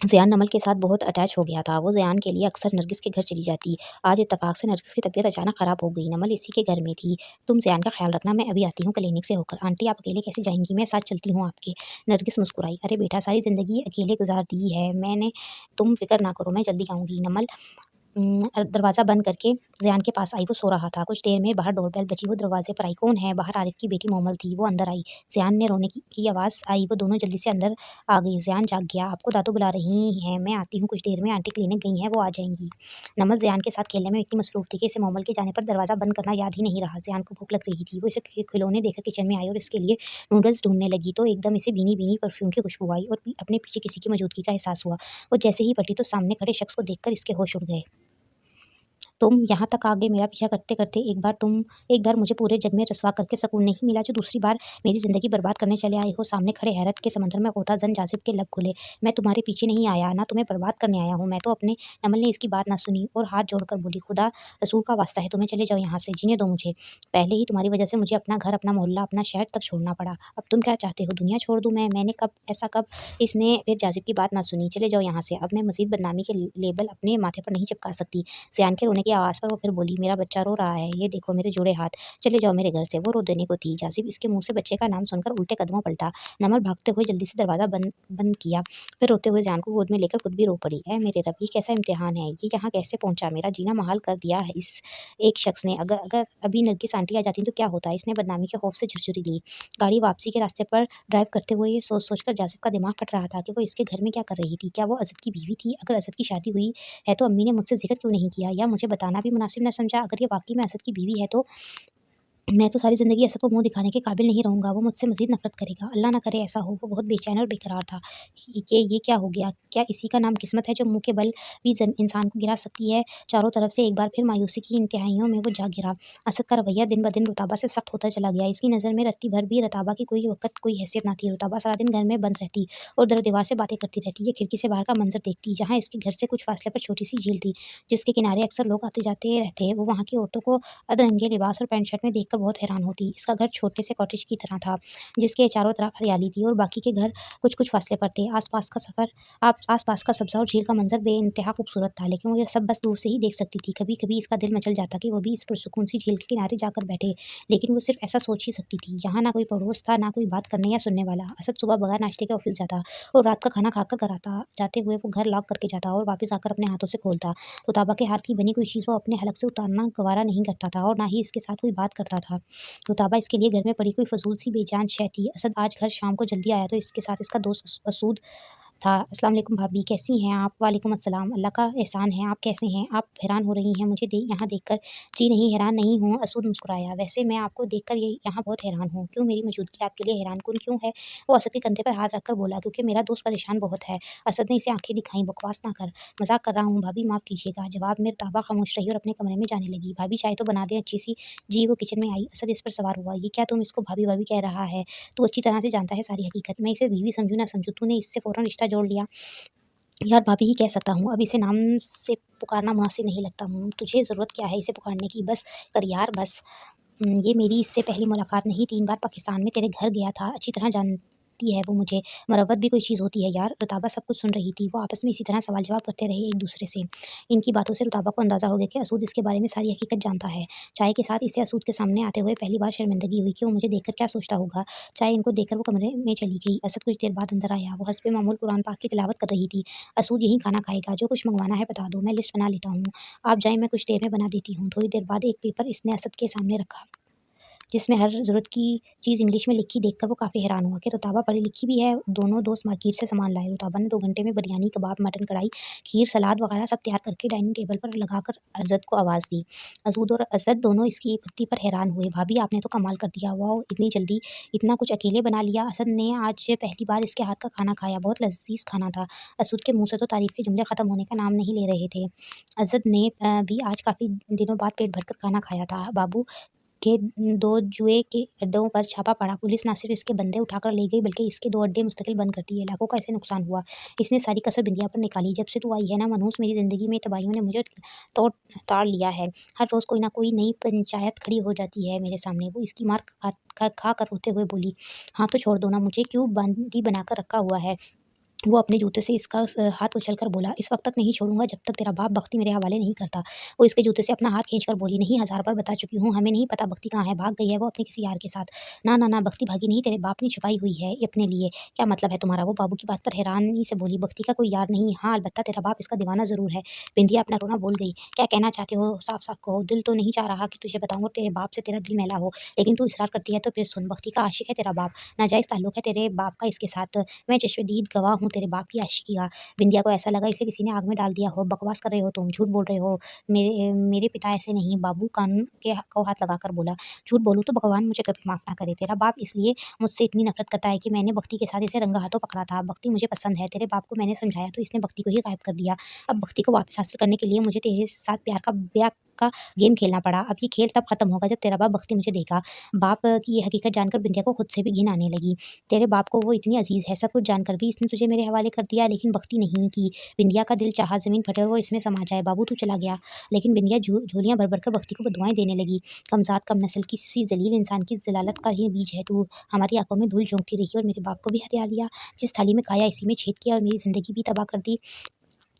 ज़यान नमल के साथ बहुत अटैच हो गया था। वो ज़यान के लिए अक्सर नरगिस के घर चली जाती। आज इत्तेफ़ाक से नरगिस की तबीयत अचानक ख़राब हो गई। नमल इसी के घर में थी। "तुम ज़यान का ख़्याल रखना, मैं अभी आती हूँ क्लिनिक से होकर।" "आंटी आप अकेले कैसे जाएँगी? मैं साथ चलती हूँ आपके।" नरगिस मुस्कुराई। "अरे बेटा, सारी ज़िंदगी अकेले गुज़ार दी है मैंने, तुम फ़िक्र ना करो, मैं जल्दी आऊँगी।" नमल दरवाज़ा बंद करके ज़ियान के पास आई। वो सो रहा था। कुछ देर में बाहर डोरबेल बजी। वो दरवाज़े पर आई। "कौन है?" बाहर आरिफ की बेटी मोमल थी। वो अंदर आई। ज़ियान ने रोने की आवाज़ आई। वो दोनों जल्दी से अंदर आ गई। ज़ियान जाग गया। "आपको दादू बुला रही हैं। मैं आती हूँ कुछ देर में। आंटी क्लिनिक गई हैं, वो आ जाएँगी।" नमल ज़ियान के साथ खेलने में इतनी मसरूफ़ थी कि इसे मोमल के जाने पर दरवाज़ा बंद करना याद ही नहीं रहा। ज़ियान को भूख लग रही थी। वो इसे खिलौने देकर किचन में आई और इसके लिए नूडल्स ढूँढने लगी तो एकदम इसे भीनी-भीनी परफ्यूम की खुशबू आई और अपने पीछे किसी की मौजूदगी का एहसास हुआ। वो जैसे ही पलटी तो सामने खड़े शख्स को देखकर इसके होश उड़ गए। तुम यहाँ तक आ गए मेरा पीछा करते-करते एक बार मुझे पूरे जग में रसवा करके सुकून नहीं मिला जो दूसरी बार मेरी ज़िंदगी बर्बाद करने चले आए हो। सामने खड़े हैरत के समंदर में गोता ज़न जासिब के लब खुले। मैं तुम्हारे पीछे नहीं आया, ना तुम्हें बर्बाद करने आया हूँ। मैं तो अपने नमल ने इसकी बात ना सुनी और हाथ जोड़कर बोली, खुदा रसूल का वास्ता है तुम्हें चले जाओ यहाँ से, जीने दो मुझे। पहले ही तुम्हारी वजह से मुझे अपना घर, अपना मोहल्ला, अपना शहर तक छोड़ना पड़ा। अब तुम क्या चाहते हो दुनिया छोड़ दूँ मैं? मैंने कब ऐसा कब इसने फिर जासिब की बात ना सुनी। चले जाओ यहाँ से। अब मैं मज़ीद बदनामी के लेबल अपने माथे पर नहीं चिपका सकती। सियान के रोने की आवाज़ पर वो फिर बोली, मेरा बच्चा रो रहा है, ये देखो मेरे जुड़े हाथ, चले जाओ मेरे घर से। वो रो देने को थी, जासिब इसके मुँह से बच्चे का नाम सुनकर उल्टे कदमों पलटा। नमल भागते हुए जल्दी से दरवाज़ा बंद बंद किया, फिर रोते हुए जान को गोद में लेकर खुद भी रो पड़ी। ऐ मेरे रब, ये कैसा इम्तिहान है, ये यहाँ कैसे पहुँचा? मेरा जीना मुहाल कर दिया है इस एक शख्स ने। अगर अगर अभी नरगिस आंटी आ जाती तो क्या होता? इसने बदनामी के खौफ से झुरझुरी ली। गाड़ी वापसी के रास्ते पर ड्राइव करते हुए ये सोच-सोच कर जासिब का दिमाग फट रहा था कि वो इसके घर में क्या कर रही थी? क्या वो असद की बीवी थी? अगर असद की शादी हुई है तो अम्मी ने मुझसे ज़िक्र क्यों नहीं किया या मुझे बताना भी मुनासिब न समझा? अगर ये वाक़ई में असद की बीवी है तो मैं तो सारी ज़िंदगी असद को मुँह दिखाने के काबिल नहीं रहूँगा, वो मुझसे मज़ीद नफ़रत करेगा। अल्लाह ना करे ऐसा हो। वो बहुत बेचैन और बेकरार था कि ये क्या हो गया? क्या इसी का नाम किस्मत है जो मुँह के बल भी इंसान को गिरा सकती है? चारों तरफ से एक बार फिर मायूसी की इंतहाइयों में वो जा गिरा। असद का रवैया दिन-ब-दिन रुताबा से सख्त होता चला गया। इसकी नज़र में रत्ती भर भी रुताबा की कोई वक़्त कोई हैसियत ना थी। रुताबा सारा दिन घर में बंद रहती और दर-ओ-दीवार से बातें करती रहती। ये खिड़की से बाहर का मंज़र देखती, जहाँ इसके घर से कुछ फ़ासले पर छोटी-सी झील थी, जिसके किनारे अक्सर लोग आते-जाते रहते। वो वहाँ की औरतों को अधरंगे लिबास और पैंट शर्ट में देखकर बहुत हैरान होती। इसका घर छोटे से कॉटेज की तरह था, जिसके चारों तरफ हरियाली थी और बाकी के घर कुछ-कुछ फासले पर थे। आस-पास का सब्ज़ा और झील का मंज़र बेइंतहा खूबसूरत था, लेकिन वो ये सब बस दूर से ही देख सकती थी। कभी-कभी इसका दिल मचल जाता कि वो भी इस पुरसुकून सी झील के किनारे जाकर बैठे, लेकिन वो सिर्फ़ ऐसा सोच ही सकती थी। यहाँ ना कोई पड़ोस था, ना कोई बात करने या सुनने वाला। असद सुबह बगैर नाश्ते के ऑफ़िस जाता और रात का खाना खाकर घर आता। जाते हुए वो घर लॉक करके जाता और वापस आकर अपने हाथों से खोलता। रुताबा के हाथ की बनी कोई चीज़ वो अपने हलक से उतारना गवारा नहीं करता था और ना ही इसके साथ कोई बात करता था। रुताबा इसके लिए घर में पड़ी कोई फ़िज़ूल सी बेजान शै थी। असद आज घर शाम को जल्दी आया तो इसके साथ इसका दोस्त असूद था। अस्सलाम वालेकुम भाभी, कैसी हैं आप? वालेकुम अस्सलाम। अल्लाह का एहसान है, आप कैसे हैं? आप हैरान हो रही हैं मुझे यहाँ देखकर? जी नहीं, हैरान नहीं हूँ, असूद मुस्कुराया। वैसे मैं आपको देखकर यहाँ बहुत हैरान हूँ। क्यों मेरी मौजूदगी आपके लिए हैरान-कुन क्यों है? वो असद के कंधे पर हाथ रखकर बोला, क्योंकि मेरा दोस्त परेशान बहुत है। असद ने इसे आँखें दिखाईं, बकवास ना कर, मज़ाक कर रहा हूँ भाभी, माफ़ कीजिएगा। जवाब में रुताबा खामोश रही और अपने कमरे में जाने लगी। भाभी चाय तो बना दें अच्छी-सी। जी, वो किचन में आई। असद इस पर सवार हुआ। ये क्या तुम इसको भाभी-भाभी कह रहा है? तू अच्छी तरह से जानता है सारी हकीकत। मैं इसे बीवी समझूँ ना समझूँ, तूने इससे फ़ौरन रिश्ता जोड़ लिया। यार भाभी ही कह सकता हूँ, अब इसे नाम से पुकारना मुनासिब नहीं लगता। तुझे ज़रूरत क्या है इसे पुकारने की? बस कर यार बस। ये मेरी इससे पहली मुलाकात नहीं, 3 बार पाकिस्तान में तेरे घर गया था, अच्छी तरह जानती है वो मुझे। मरवत भी कोई चीज़ होती है यार। रुताबा सब कुछ सुन रही थी, वो आपस में इसी तरह सवाल-जवाब करते रहे एक-दूसरे से। इनकी बातों से रुताबा को अंदाज़ा हो गया कि असूद इसके बारे में सारी हकीकत जानता है। चाय के साथ इसे असूद के सामने आते हुए पहली बार शर्मिंदगी हुई कि वो मुझे देखकर क्या सोचता होगा। चाय इनको देखकर वो कमरे में चली गई। असद कुछ देर बाद अंदर आया, वो हस्बे मामूल कुरान पाक की तिलावत कर रही थी। असूद यहीं खाना खाएगा, जो कुछ मँगवाना है बता दो, मैं लिस्ट बना लेता हूँ। आप जाएँ, मैं कुछ देर में बना देती हूँ। थोड़ी देर बाद एक पेपर इसने असद के सामने रखा, जिसमें हर ज़रूरत की चीज़ इंग्लिश में लिखी देखकर वो काफ़ी हैरान हुआ कि रुताबा पढ़ी-लिखी भी है। दोनों दोस्त मार्केट से सामान लाए। रुताबा ने 2 घंटे में बिरयानी, कबाब, मटन कढ़ाई, खीर, सलाद वगैरह सब तैयार करके डाइनिंग टेबल पर लगाकर असद को आवाज़ दी। असूद और असद दोनों इसकी फुर्ती पर हैरान हुए। भाभी आपने तो कमाल कर दिया, वाओ! इतनी जल्दी इतना कुछ अकेले बना लिया। असद ने आज पहली बार इसके हाथ का खाना खाया, बहुत लज़ीज़ खाना था। असूद के मुँह से तो तारीफ़ के जुमले ख़त्म होने का नाम नहीं ले रहे थे। असद ने भी आज काफ़ी दिनों बाद पेट भरकर खाना खाया था। बाबू के 2 जुए के अड्डों पर छापा पड़ा। पुलिस ना सिर्फ इसके बंदे उठाकर ले गई बल्कि इसके 2 अड्डे मुस्तकिल बंद कर दिए। लाखों का इसे नुकसान हुआ। इसने सारी कसर बिंदिया पर निकाली। जब से तू आई है ना मनहूस, मेरी ज़िंदगी में तबाहियों ने मुझे तोड़ लिया है। हर रोज़ कोई ना कोई नई पंचायत खड़ी हो जाती है मेरे सामने। वो इसकी मार खा खा कर रोते हुए बोली, हाँ तो छोड़ दो ना मुझे, क्यों बंदी बनाकर रखा हुआ है? वो अपने जूते से इसका हाथ उछलकर बोला, "इस वक़्त तक नहीं छोड़ूँगा जब तक तेरा बाप बख्ती मेरे हवाले नहीं करता।" वो इसके जूते से अपना हाथ खींचकर बोली, "नहीं, 1000 बार बता चुकी हूँ, हमें नहीं पता बख्ती कहाँ है, भाग गई है वो अपने किसी यार के साथ।" "ना, ना, ना, बख्ती भागी नहीं, तेरे बाप ने छुपाई हुई है ये अपने लिए। क्या मतलब है तुम्हारा?" वो बाबू की बात पर हैरानी से बोली, "बख्ती का कोई यार नहीं, हाँ, अलबत्ता तेरा बाप इसका दीवाना ज़रूर है।" बिंदिया अपना रोना भूल गई। "क्या कहना चाहते हो? साफ-साफ कहो, दिल तो नहीं चाह रहा कि तुझे बताऊँ और तेरे बाप से तेरा दिल मैला हो, लेकिन तू इसरार करती है तो फिर सुन, बख्ती का आशिक है तेरा बाप, नाजायज़ ताल्लुक है तेरे बाप का इसके साथ। मैं चश्मदीद गवाह हूँ तेरे बाप की आशिकी का।" बिंदिया को ऐसा लगा इसे किसी ने आग में डाल दिया हो। "बकवास कर रहे हो तुम, झूठ बोल रहे हो। मेरे मेरे पिता ऐसे नहीं।" बाबू कान के को हाथ लगाकर बोला। "झूठ बोलूँ तो भगवान मुझे कभी माफ़ ना करे। तेरा बाप इसलिए मुझसे इतनी नफ़रत करता है कि मैंने भक्ति के साथ इसे रंगा हाथों पकड़ा था। भक्ति मुझे पसंद है। तेरे बाप को मैंने समझाया तो इसने भक्ति को ही गायब कर दिया। अब भक्ति को वापस हासिल करने के लिए मुझे तेरे साथ प्यार का ब्याह का गेम खेलना पड़ा। अब ये खेल तब खत्म होगा जब तेरा बाप भक्ति मुझे देगा।" बाप की ये हकीकत जानकर बिंदिया को खुद से भी घिन आने लगी। "तेरे बाप को वो इतनी अज़ीज़ है, सब कुछ जानकर भी इसने तुझे मेरे हवाले कर दिया, लेकिन भक्ति नहीं की।" बिंदिया का दिल चाहा ज़मीन फटे और वो इसमें समा जाए। बाबू तू चला गया, लेकिन बिंदिया झोलियाँ भर-भर कर भक्ति को बददुआएँ देने लगी। "कमज़ात, कम नस्ल, किसी ज़लील इंसान की ज़लालत का ही बीज है तू। हमारी आँखों में धूल झोंकती रही और मेरे बाप को भी हत्या लिया। जिस थाली में खाया इसी में छेद किया और मेरी ज़िंदगी भी तबाह कर दी।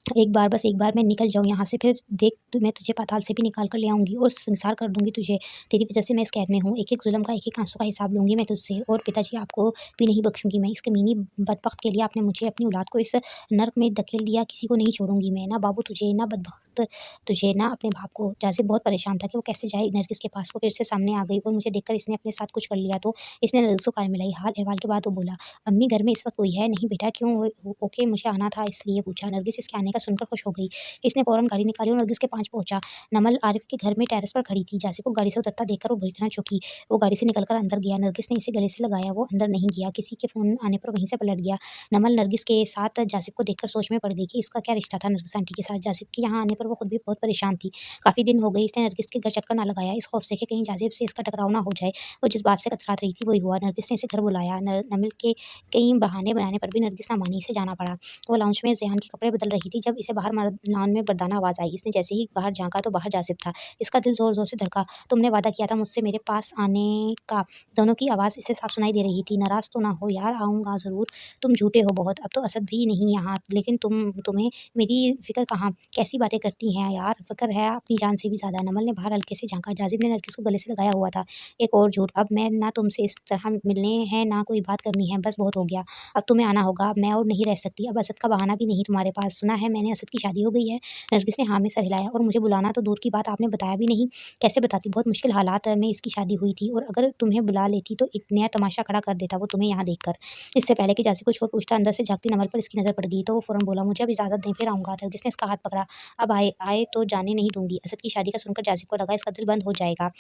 एक बार, बस एक बार मैं निकल जाऊँ यहाँ से, फिर देख तू मैं तुझे पाताल से भी निकाल कर ले आऊँगी और संसार कर दूँगी तुझे। तेरी वज़ह से मैं इस कैद में हूँ। एक-एक ज़ुल्म का, एक-एक आँसू का हिसाब लूँगी मैं तुझसे और पिताजी आपको भी नहीं बख्शूँगी मैं। इस कमीनी बदबख्त के लिए आपने मुझे, अपनी औलाद को इस नर्क में धकेल दिया, किसी को नहीं छोड़ूँगी मैं। ना बाबू तुझे, ना बदबख्त तुझे, ना अपने बाप को।" जाज़िब बहुत परेशान था कि वो कैसे जाए नरगिस के पास। वो फिर से सामने आ गई और मुझे देखकर इसने अपने साथ कुछ कर लिया तो इसने नरगिस को कान मिलाई। हाल-अहवाल के बाद वो बोला, "अम्मी घर में इस वक़्त कोई है?" "नहीं बेटा, क्यों? ओके, मुझे आना था इसलिए पूछा।" नरगिस इसके आने का सुनकर खुश हो गई। इसने फ़ौरन गाड़ी निकाली और नरगिस के पास पहुँचा। नमल आरिफ़ के घर में टेरेस पर खड़ी थी। जासिफ को गाड़ी से उतरता देखकर वो बुरी तरह चौंकी। वो गाड़ी से निकलकर अंदर गया। नरगिस ने इसे गले से लगाया। वो अंदर नहीं गया। किसी के फ़ोन आने पर वहीं से पलट गया। नमल नरगिस के साथ जासिफ को देखकर सोच में पड़ गई कि इसका क्या रिश्ता था नरगिस आंटी के साथ। जासिफ के यहाँ आने पर वो खुद भी बहुत परेशान थी। काफ़ी दिन हो गए इसने नरगिस के घर चक्कर ना लगाया, इस खौफ से कि कहीं जासिफ से इसका टकराव ना हो जाए। वो जिस बात से कतरात रही थी वही हुआ। नरगिस ने इसे घर बुलाया। नमिल के कई बहाने बनाने पर भी नरगिस ना मानी, इसे जाना पड़ा। वो लाउंज में ज़ियान के कपड़े बदल रही थी जब इसे बाहर लॉन में मर्दाना आवाज़ आई। इसने जैसे ही बाहर झाँका तो बाहर जासिफ था। इसका दिल ज़ोर-ज़ोर से धड़का। "तुमने वादा किया था मुझसे मेरे पास आने का।" दोनों की आवाज़ इसे साफ सुनाई दे रही थी। "नाराज़ तो ना हो यार, आऊँगा ज़रूर। तुम झूठे हो बहुत। अब तो असद भी नहीं यहाँ, लेकिन तुम्हें मेरी फ़िक्र कहाँ? कैसी बातें करती हैं यार, फ़िक्र है अपनी जान से भी ज़्यादा।" नमल ने बाहर हल्के से झाँका। जाज़िब ने नरगिस को गले से लगाया हुआ था। "एक और झूठ। अब मैं ना तुमसे इस तरह मिलने हैं, ना कोई बात करनी है। बस बहुत हो गया। अब तुम्हें आना होगा। अब मैं और नहीं रह सकती। अब असद का बहाना भी नहीं तुम्हारे पास। सुना है मैंने असद की शादी हो गई है?" नरगिस ने हाँ में सर हिलाया। "और मुझे बुलाना तो दूर की बात, आपने बताया भी नहीं। कैसे बताती? बहुत मुश्किल हालात में इसकी शादी हुई थी और अगर तुम्हें बुला लेती तो एक नया तमाशा खड़ा कर देता वो तुम्हें यहाँ देखकर।" इससे पहले कि जासिफ कुछ और पूछता, अंदर से झाँकती नमल पर इसकी नज़र पड़ गई तो वो फ़ौरन बोला, "मुझे अब इजाज़त दें, फिर आऊँगा।" नरगिस ने इसका हाथ पकड़ा। "अब आए आए तो जाने नहीं दूँगी।" असद की शादी का सुनकर जासिफ को लगा इसका दिल बंद हो जाएगा।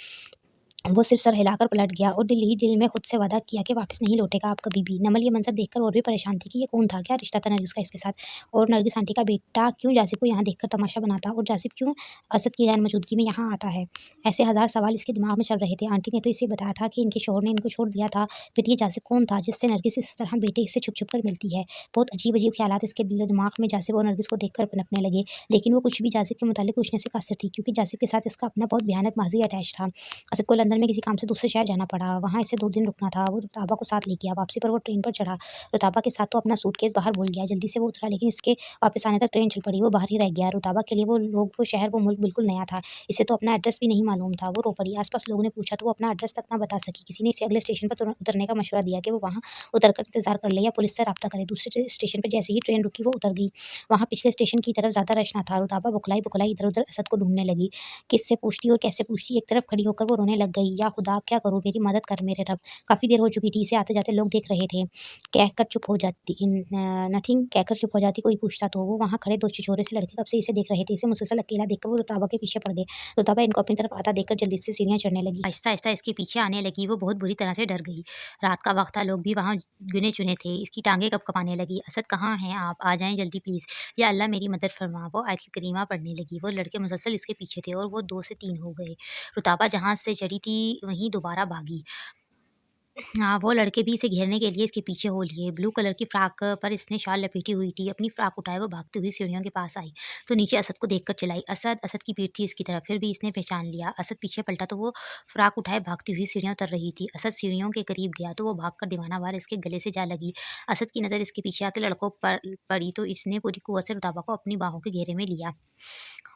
वो सिर्फ सर हिलाकर पलट गया और दिल ही दिल में खुद से वादा किया कि वापस नहीं लौटेगा अब कभी भी। नमल ये मंज़र देखकर और भी परेशान थी कि ये कौन था? क्या रिश्ता था नरगिस का इसके साथ? और नरगिस आंटी का बेटा क्यों जासिफ को यहाँ देखकर तमाशा बनाता? और जासिफ क्यों असद की गैर मौजूदगी में यहाँ आता है? ऐसे हज़ार सवाल इसके दिमाग में चल रहे थे। आंटी ने तो इसे बताया था कि इनके शौहर ने इनको छोड़ दिया था। फिर ये जासिफ कौन था जिससे नरगिस इस तरह बेटे से छुप-छुप कर मिलती है? बहुत अजीब-अजीब ख़्यालात इसके दिलो-दिमाग में जासिफ और नरगिस को देखकर पनपने लगे। लेकिन वो कुछ भी जासिफ के मुताल्लिक पूछने से कासिर थी क्योंकि जासिफ के साथ इसका अपना बहुत भयानक माज़ी अटैच था। असद को लंदन में किसी काम से दूसरे शहर जाना पड़ा। वहाँ इसे 2 दिन रुकना था। वो रुताबा को साथ ले गया। वापसी पर वो ट्रेन पर चढ़ा। रुताबा के साथ तो अपना सूटकेस बाहर भूल गया। जल्दी से वो उतरा लेकिन इसके वापस आने तक ट्रेन चल पड़ी। वो बाहर ही रह गया। रुताबा के लिए वो लोग, वो शहर, वो मुल्क बिल्कुल नया था। इसे तो अपना एड्रेस भी नहीं मालूम था। वो रो पड़ी। आस-पास लोगों ने पूछा तो वो अपना एड्रेस तक ना बता सकी। किसी ने इसे अगले स्टेशन पर उतरने का मशवरा दिया कि वो वहाँ उतरकर इंतज़ार कर ले या पुलिस से राब्ता करे। दूसरे स्टेशन पर जैसे ही ट्रेन रुकी वो उतर गई। वहाँ पिछले स्टेशन की तरफ ज़्यादा रश ना था। रुताबा बुखलाई-बुखलाई इधर-उधर असद को ढूँढने लगी। किससे पूछती और कैसे पूछती? एक तरफ खड़ी होकर वो रोने लग गई। या खुदा! अब क्या करूँ? मेरी मदद कर मेरे रब। काफ़ी देर हो चुकी थी। इसे आते-जाते लोग देख रहे थे। कहकर चुप हो जाती नथिंग कहकर चुप हो जाती कोई पूछता तो। वो वहाँ खड़े 2 छिछोरे से लड़के कब से इसे देख रहे थे। इसे मुसलसल अकेला देखकर वो रुताबा के पीछे पड़ गए। रुताबा इनको अपनी तरफ आता देखकर जल्दी से सीढ़ियाँ चढ़ने लगी। आहिस्ता-आहिस्ता इसके पीछे आने लगी। वो बहुत बुरी तरह से डर गई। रात का वक़्त था, लोग भी वहाँ गिने-चुने थे। इसकी टाँगें कँपकँपाने लगी। "असद कहाँ हैं आप? आ जाएँ जल्दी प्लीज़। या अल्लाह मेरी मदद फरमा।" वो आयतुल करीमा पढ़ने लगी। वो लड़के मुसलसल इसके पीछे थे और वो 2 से 3 हो गए। रुताबा जहाँ से चढ़ी थी वहीं दोबारा भागी। हाँ, वो लड़के भी इसे घेरने के लिए इसके पीछे हो लिए। ब्लू कलर की फ्रॉक पर इसने शाल लपेटी हुई थी। अपनी फ्रॉक उठाए वो भागती हुई सीढ़ियों के पास आई, तो नीचे असद को देखकर चिल्लाई, "असद!" असद की पीठ थी इसकी तरफ, फिर भी इसने पहचान लिया। असद पीछे पलटा तो वो फ्रॉक उठाए भागती हुई सीढ़ियाँ उतर रही थी। असद सीढ़ियों के करीब गया तो वो भागकर दीवाना वार इसके गले से जा लगी। असद की नज़र इसके पीछे आते लड़कों पर पड़ी तो इसने पूरी कुव्वत से रुताबा को अपनी बाहों के घेरे में लिया।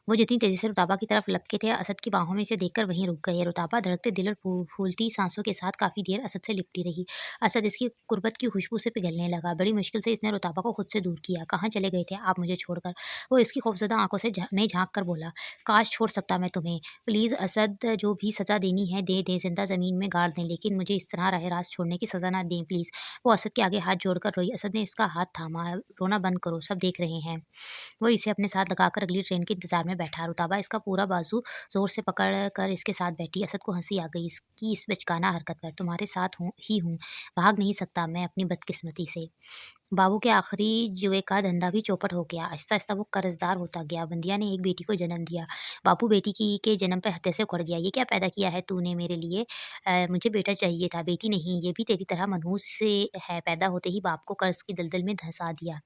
वो जितनी तेज़ी से रुताबा की तरफ लपके थे, असद की बाहों में इसे देखकर वहीं रुक गए। रुताबा धड़कते दिल और फूलती साँसों के साथ काफ़ी देर असद से लिपटी रही। असद इसकी कुर्बत की खुशबू से पिघलने लगा। बड़ी मुश्किल से इसने रुताबा को खुद से दूर किया। "कहाँ चले गए थे आप मुझे छोड़कर?" वो इसकी खौफ़ज़दा आँखों से में झाँक कर बोला। "काश छोड़ सकता मैं तुम्हें। प्लीज़ असद, जो भी सज़ा देनी है दे दें, ज़िंदा ज़मीन में गाड़ दें, लेकिन मुझे इस तरह राह-रास्त छोड़ने की सज़ा ना दें प्लीज़।" वो असद के आगे हाथ जोड़कर रोई। असद ने इसका हाथ थामा। "रोना बंद करो, सब देख रहे हैं।" वो इसे अपने साथ लगाकर अगली ट्रेन के इंतज़ार में बैठा। रुताबा इसका पूरा बाजू ज़ोर से पकड़ कर इसके साथ बैठी। असद को हँसी आ गई इसकी इस बचकाना हरकत पर। "तुम्हारे साथ हूँ, भाग नहीं सकता मैं अपनी बदकिस्मती से।" बाबू के आखिरी जुए का धंधा भी चौपट हो गया। आहिस्ता-आहिस्ता वो कर्ज़दार होता गया। बंदिया ने एक बेटी को जन्म दिया। बाबू बेटी की के जन्म पे हत्थे से उखड़ गया। "ये क्या पैदा किया है तूने मेरे लिए? मुझे बेटा चाहिए था, बेटी नहीं। ये भी तेरी तरह मनहूस से है। पैदा होते ही बाप को कर्ज़ की दलदल में धँसा दिया।"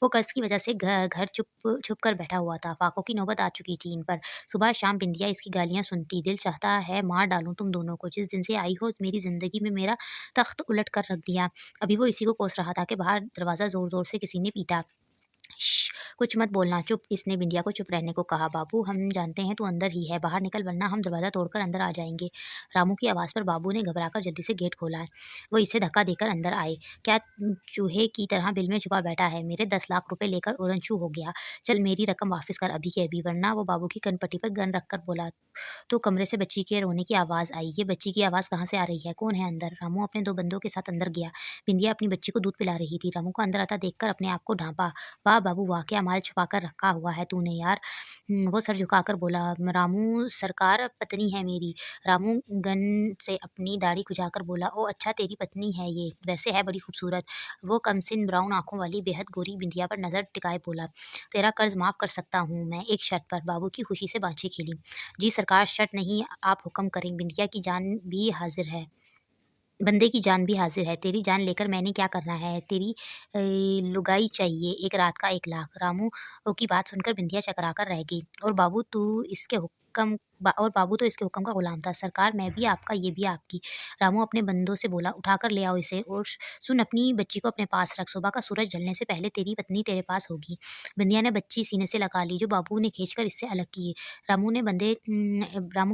वो कर्ज़ की वजह से घर छुप कर बैठा हुआ था। फाकों की नौबत आ चुकी थी इन पर। सुबह शाम बिंदिया इसकी गालियाँ सुनती। "दिल चाहता है मार डालूँ तुम दोनों को। जिस दिन से आई हो मेरी ज़िंदगी में मेरा तख्त उलट कर रख दिया।" अभी वो इसी को कोस रहा था कि बाहर दरवाज़ा ज़ोर-ज़ोर से किसी ने पीटा। "श्श! कुछ मत बोलना, चुप!" इसने बिंदिया को चुप रहने को कहा। "बाबू, हम जानते हैं तू अंदर ही है, बाहर निकल वरना हम दरवाज़ा तोड़कर अंदर आ जाएँगे।" रामू की आवाज़ पर बाबू ने घबराकर जल्दी से गेट खोला। वो इसे धक्का देकर अंदर आए। "क्या चूहे की तरह बिल में छुपा बैठा है? मेरे 10 लाख रुपए लेकर उड़नछू हो गया। चल मेरी रकम वापस कर अभी के अभी, वरना" वो बाबू की कनपट्टी पर गन रखकर बोला। तो कमरे से बच्ची के रोने की आवाज़ आई। "ये बच्ची की आवाज़ कहाँ से आ रही है? कौन है अंदर?" रामू अपने 2 बंदों के साथ अंदर गया। बिंदिया अपनी बच्ची को दूध पिला रही थी। रामू को अंदर आता देखकर अपने आप को ढाँपा। "वाह बाबू वाह! क्या माल छुपा कर रखा हुआ है तूने यार।" वो सर झुकाकर बोला। "रामू सरकार पत्नी है मेरी।" रामू गन से अपनी दाढ़ी खुजाकर बोला। "ओह अच्छा तेरी पत्नी है ये, वैसे है बड़ी खूबसूरत।" वो कमसिन ब्राउन आँखों वाली बेहद गोरी बिंदिया पर नज़र टिकाए बोला। "तेरा कर्ज़ माफ़ कर सकता हूँ मैं, एक शर्त पर।" बाबू की खुशी से बाँछें खिलीं। "जी सरकार, शर्त नहीं, आप हुक्म करें। बिंदिया की जान भी हाज़िर है। बंदे की जान भी हाज़िर है। तेरी जान लेकर मैंने क्या करना है? तेरी लुगाई चाहिए, 1 रात का 1 लाख।" रामू की बात सुनकर बिंदिया चकरा कर रह गई। और बाबू तो इसके हुक्म का गुलाम था। "सरकार, मैं भी आपका, ये भी आपकी।" रामू अपने बंदों से बोला, "उठाकर ले आओ इसे और सुन, अपनी बच्ची को अपने पास रख। सुबह का सूरज ढलने से पहले तेरी पत्नी तेरे पास होगी।" बिंदिया ने बच्ची सीने से लगा ली, जो बाबू ने खींचकर इससे अलग की। रामू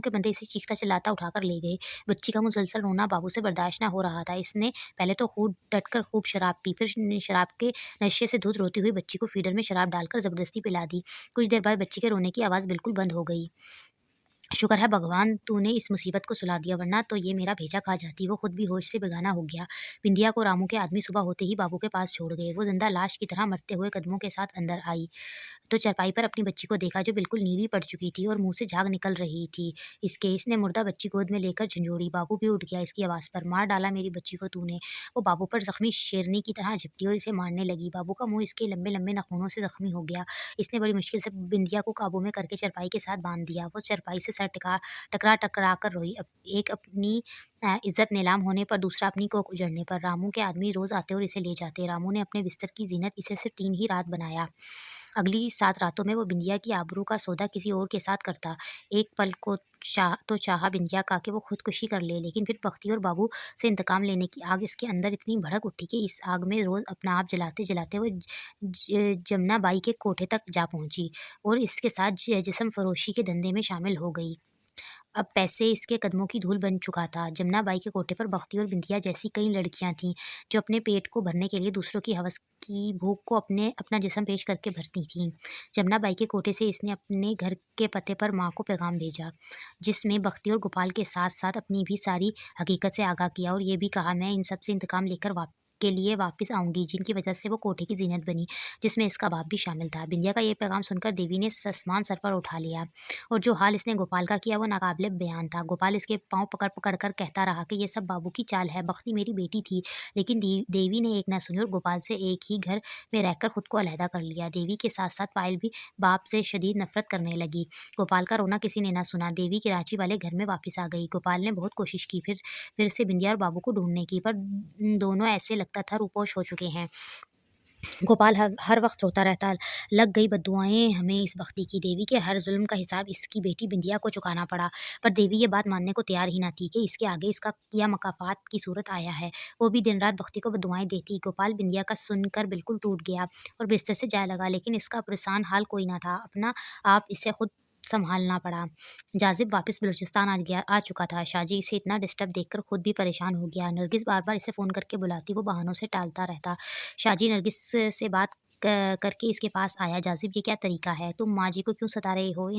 के बंदे इसे चीखता-चिल्लाता उठाकर ले गए। बच्ची का मुसलसल रोना बाबू से बर्दाश्त ना हो रहा था। इसने पहले तो खूब डटकर खूब शराब पी, फिर शराब के नशे से धुत रोती हुई बच्ची को फीडर में शराब डालकर ज़बरदस्ती पिला दी। कुछ देर बाद बच्ची के रोने की आवाज़ बिल्कुल बंद हो गई। "शुक्र है भगवान तूने इस मुसीबत को सुला दिया, वरना तो ये मेरा भेजा खा जाती।" वो खुद भी होश से बेगाना हो गया। बिंदिया को रामू के आदमी सुबह होते ही बाबू के पास छोड़ गए। वो ज़िंदा लाश की तरह मरते हुए कदमों के साथ अंदर आई। तो चारपाई पर अपनी बच्ची को देखा, जो बिल्कुल नीली पड़ चुकी थी और मुँह से झाग निकल रही थी इसने मुर्दा बच्ची गोद में लेकर झंझोड़ी। बाबू भी उठ गया इसकी आवाज़ पर। "मार डाला मेरी बच्ची को तूने।" वो बाबू पर ज़ख्मी शेरनी की तरह झपटी और इसे मारने लगी। बाबू का मुँह इसके लंबे-लंबे नाखूनों से ज़ख्मी हो गया। इसने बड़ी मुश्किल से बिंदिया को काबू में करके चारपाई के साथ बाँध दिया। वो चारपाई से सर टकरा कर रोई। एक अपनी इज़्ज़त नीलाम होने पर, दूसरा अपनी कोख उजड़ने पर। रामू के आदमी रोज़ आते और इसे ले जाते। रामू ने अपने बिस्तर की ज़ीनत इसे सिर्फ़ 3 ही रात बनाया। अगली 7 रातों में वो बिंदिया की आबरू का सौदा किसी और के साथ करता। एक पल को चाहा बिंदिया का कि वो खुदकुशी कर ले, लेकिन फिर बख्ती और बाबू से इंतकाम लेने की आग इसके अंदर इतनी भड़क उठी कि इस आग में रोज़ अपना आप जलाते-जलाते वो जमुना बाई के कोठे तक जा पहुँची और इसके साथ जिस्म फ़रोशी के धंधे में शामिल हो गई। अब पैसे इसके कदमों की धूल बन चुका था। जमुना बाई के कोठे पर बख्ती और बिंदिया जैसी कई लड़कियां थीं, जो अपने पेट को भरने के लिए दूसरों की हवस की भूख को अपना जिस्म पेश करके भरती थीं। जमुना बाई के कोठे से इसने अपने घर के पते पर माँ को पैगाम भेजा, जिसमें बख्ती और गोपाल के साथ-साथ अपनी भी सारी हकीकत से आगाह किया और ये भी कहा, "मैं इन सब से इंतकाम लेकर के लिए वापस आऊँगी, जिनकी वजह से वो कोठे की ज़ीनत बनी, जिसमें इसका बाप भी शामिल था। बिंदिया का ये पैगाम सुनकर देवी ने आसमान सर पर उठा लिया और जो हाल इसने गोपाल का किया वो नाकाबिले बयान था। गोपाल इसके पाँव पकड़-पकड़ कर कहता रहा कि ये सब बाबू की चाल है, बख्ती मेरी बेटी थी। लेकिन देवी ने एक ना सुनी और गोपाल से एक ही घर में रहकर खुद को अलहदा कर लिया। देवी के साथ-साथ पायल भी बाप से शदीद नफ़रत करने लगी। गोपाल का रोना किसी ने ना सुना। देवी कराची वाले घर में वापस आ गई। गोपाल ने बहुत कोशिश की, फिर से बिंदिया और बाबू को ढूँढने की, पर दोनों ऐसे लगता था रूपोश हो चुके हैं। गोपाल हर वक़्त रोता रहता, लग गई बद्दुआएँ हमें इस बख्ती की। देवी के हर ज़ुल्म का हिसाब इसकी बेटी बिंदिया को चुकाना पड़ा। पर देवी ये बात मानने को तैयार ही ना थी कि इसके आगे इसका किया मकाफ़ात की सूरत आया है। वो भी दिन-रात बख्ती को बद्दुआएँ देती। गोपाल बिंदिया का सुनकर बिल्कुल टूट गया और बिस्तर से जाने लगा, लेकिन इसका परेशान हाल कोई ना था। अपना आप इसे खुद सँभालना पड़ा। जाज़िब वापस बलूचिस्तान आ चुका था। शाजी इसे इतना डिस्टर्ब देखकर खुद भी परेशान हो गया। नरगिस बार-बार इसे फ़ोन करके बुलाती, वो बहानों से टालता रहता। शाजी नरगिस से बात करके इसके पास आया। जाज़िब ये क्या तरीका है? तुम माँ जी को क्यों सता रहे हो?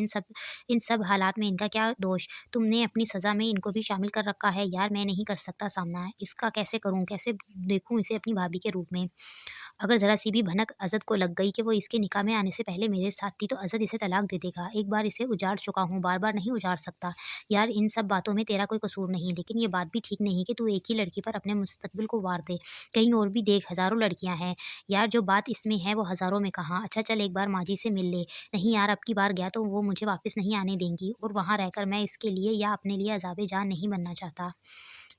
इन सब हालात में इनका क्या दोष? तुमने अपनी सज़ा में इनको भी शामिल कर रखा है। यार मैं नहीं कर सकता सामना। इसका कैसे करूँ? कैसे देखूँ इसे अपनी भाभी के रूप में? अगर ज़रा-सी भी भनक अज़द को लग गई कि वो इसके निकाह में आने से पहले मेरे साथ थी, तो अज़द इसे तलाक दे देगा। एक बार इसे उजाड़ चुका हूँ, बार-बार नहीं उजाड़ सकता। यार इन सब बातों में तेरा कोई कसूर नहीं, लेकिन ये बात भी ठीक नहीं कि तू एक ही लड़की पर अपने मुस्तकबिल को वार दे। कहीं और भी देख, हज़ारों लड़कियाँ हैं। यार जो बात इसमें है वो हज़ारों में कहाँ। अच्छा चल एक बार माँ जी से मिल ले। नहीं यार अब की बार गया तो वो मुझे वापस नहीं आने देंगी और वहाँ रहकर मैं इसके लिए या अपने लिए अज़ाबे जान नहीं बनना चाहता।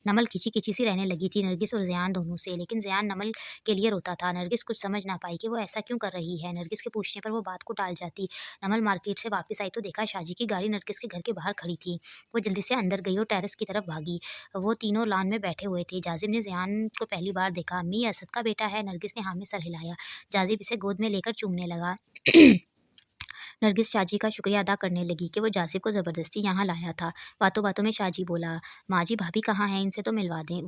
नमल खिंची-खिंची सी रहने लगी थी नरगिस और ज़ियान दोनों से, लेकिन ज़ियान नमल के लिए रोता था। नरगिस कुछ समझ ना पाई कि वो ऐसा क्यों कर रही है। नरगिस के पूछने पर वो बात को टाल जाती। नमल मार्केट से वापस आई तो देखा शाजी की गाड़ी नरगिस के घर के बाहर खड़ी थी। वो जल्दी से अंदर गई और टेरेस की तरफ भागी। वो तीनों लॉन में बैठे हुए थे। जाज़िब ने ज़ियान को पहली बार देखा। अम्मी ये असद का बेटा है? नरगिस ने हाँ में सर हिलाया। जाज़िब इसे गोद में लेकर चूमने लगा। नरगिस शाजी का शुक्रिया अदा करने लगी कि वो जासिब को ज़बरदस्ती यहाँ लाया था। बातों-बातों में शाजी बोला, "माँ जी भाभी कहाँ हैं? इनसे तो मिलवा दें।"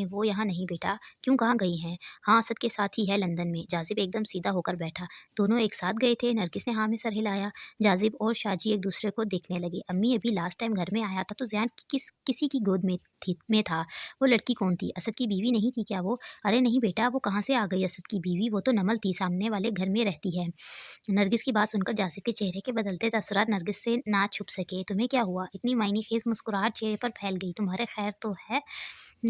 वो यहाँ नहीं बेटा।" "क्यों कहाँ गई हैं?" "हाँ, असद के साथ ही है लंदन में।" जासिब एकदम सीधा होकर बैठा। "दोनों एक साथ गए थे?" नरगिस ने हाँ में सर हिलाया। जासिब और शाजी एक दूसरे को देखने लगे। "अम्मी अभी लास्ट टाइम घर में आया था तो ज़ियान किसी की गोद में था। वो लड़की कौन थी? असद की बीवी नहीं थी क्या वो?" "अरे नहीं बेटा, वो कहाँ से आ गई असद की बीवी? वो तो नमल थी, सामने वाले घर में रहती है।" नरगिस की बात सुनकर जासिब के चेहरे के बदलते तासुरात नरगिस से ना छुप सके। "तुम्हें क्या हुआ?" इतनी मायनी खेज मुस्कुराहट चेहरे पर फैल गई। "तुम्हारे खैर तो है?"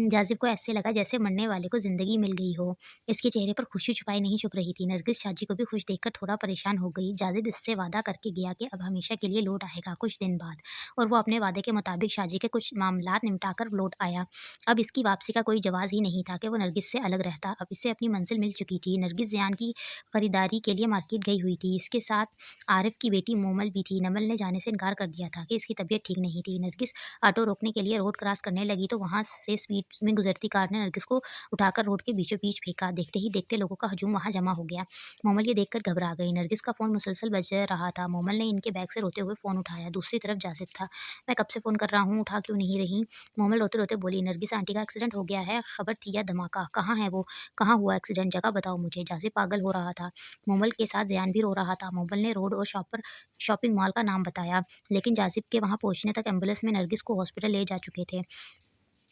जासिब को ऐसे लगा जैसे मरने वाले को ज़िंदगी मिल गई हो। इसके चेहरे पर खुशी छुपाई नहीं छुप रही थी। नरगिस शाजी को भी खुश देखकर थोड़ा परेशान हो गई। जासिब इससे वादा करके गया कि अब हमेशा के लिए लौट आएगा कुछ दिन बाद, और वो अपने वादे के मुताबिक शाजी के कुछ मामलात निपटाकर लौट आया। अब इसकी वापसी का कोई जवाज़ ही नहीं था कि वो नरगिस से अलग रहता। अब इसे अपनी मंज़िल मिल चुकी थी। नरगिस ज़ियान की खरीदारी के लिए मार्केट गई हुई थी। इसके साथ आरिफ की बेटी मोमल भी थी। नमल ने जाने से इनकार कर दिया था कि इसकी तबीयत ठीक नहीं थी। नरगिस ऑटो रोकने के लिए रोड क्रॉस करने लगी तो वहाँ से स्पीड में गुजरती कार ने नरगिस को उठाकर रोड के बीचों-बीच फेंका। देखते ही देखते लोगों का हजूम वहाँ जमा हो गया। मोमल ये देखकर घबरा गई। नरगिस का फ़ोन मुसलसल बज रहा था। मोमल ने इनके बैग से रोते हुए फ़ोन उठाया। दूसरी तरफ जासिब था। "मैं कब से फ़ोन कर रहा हूँ, उठा क्यों नहीं रही?" मोमल रोते-रोते बोली, "नरगिस आंटी का एक्सीडेंट हो गया है। खबर थी या धमाका? कहाँ है वो? कहाँ हुआ एक्सीडेंट? जगह बताओ मुझे।" जासिब पागल हो रहा था। मोमल के साथ ज़ियान भी रो रहा था। मोमल ने रोड और शॉपिंग मॉल का नाम बताया, लेकिन जासिब के वहाँ पहुँचने तक एम्बुलेंस में नरगिस को हॉस्पिटल ले जा चुके थे।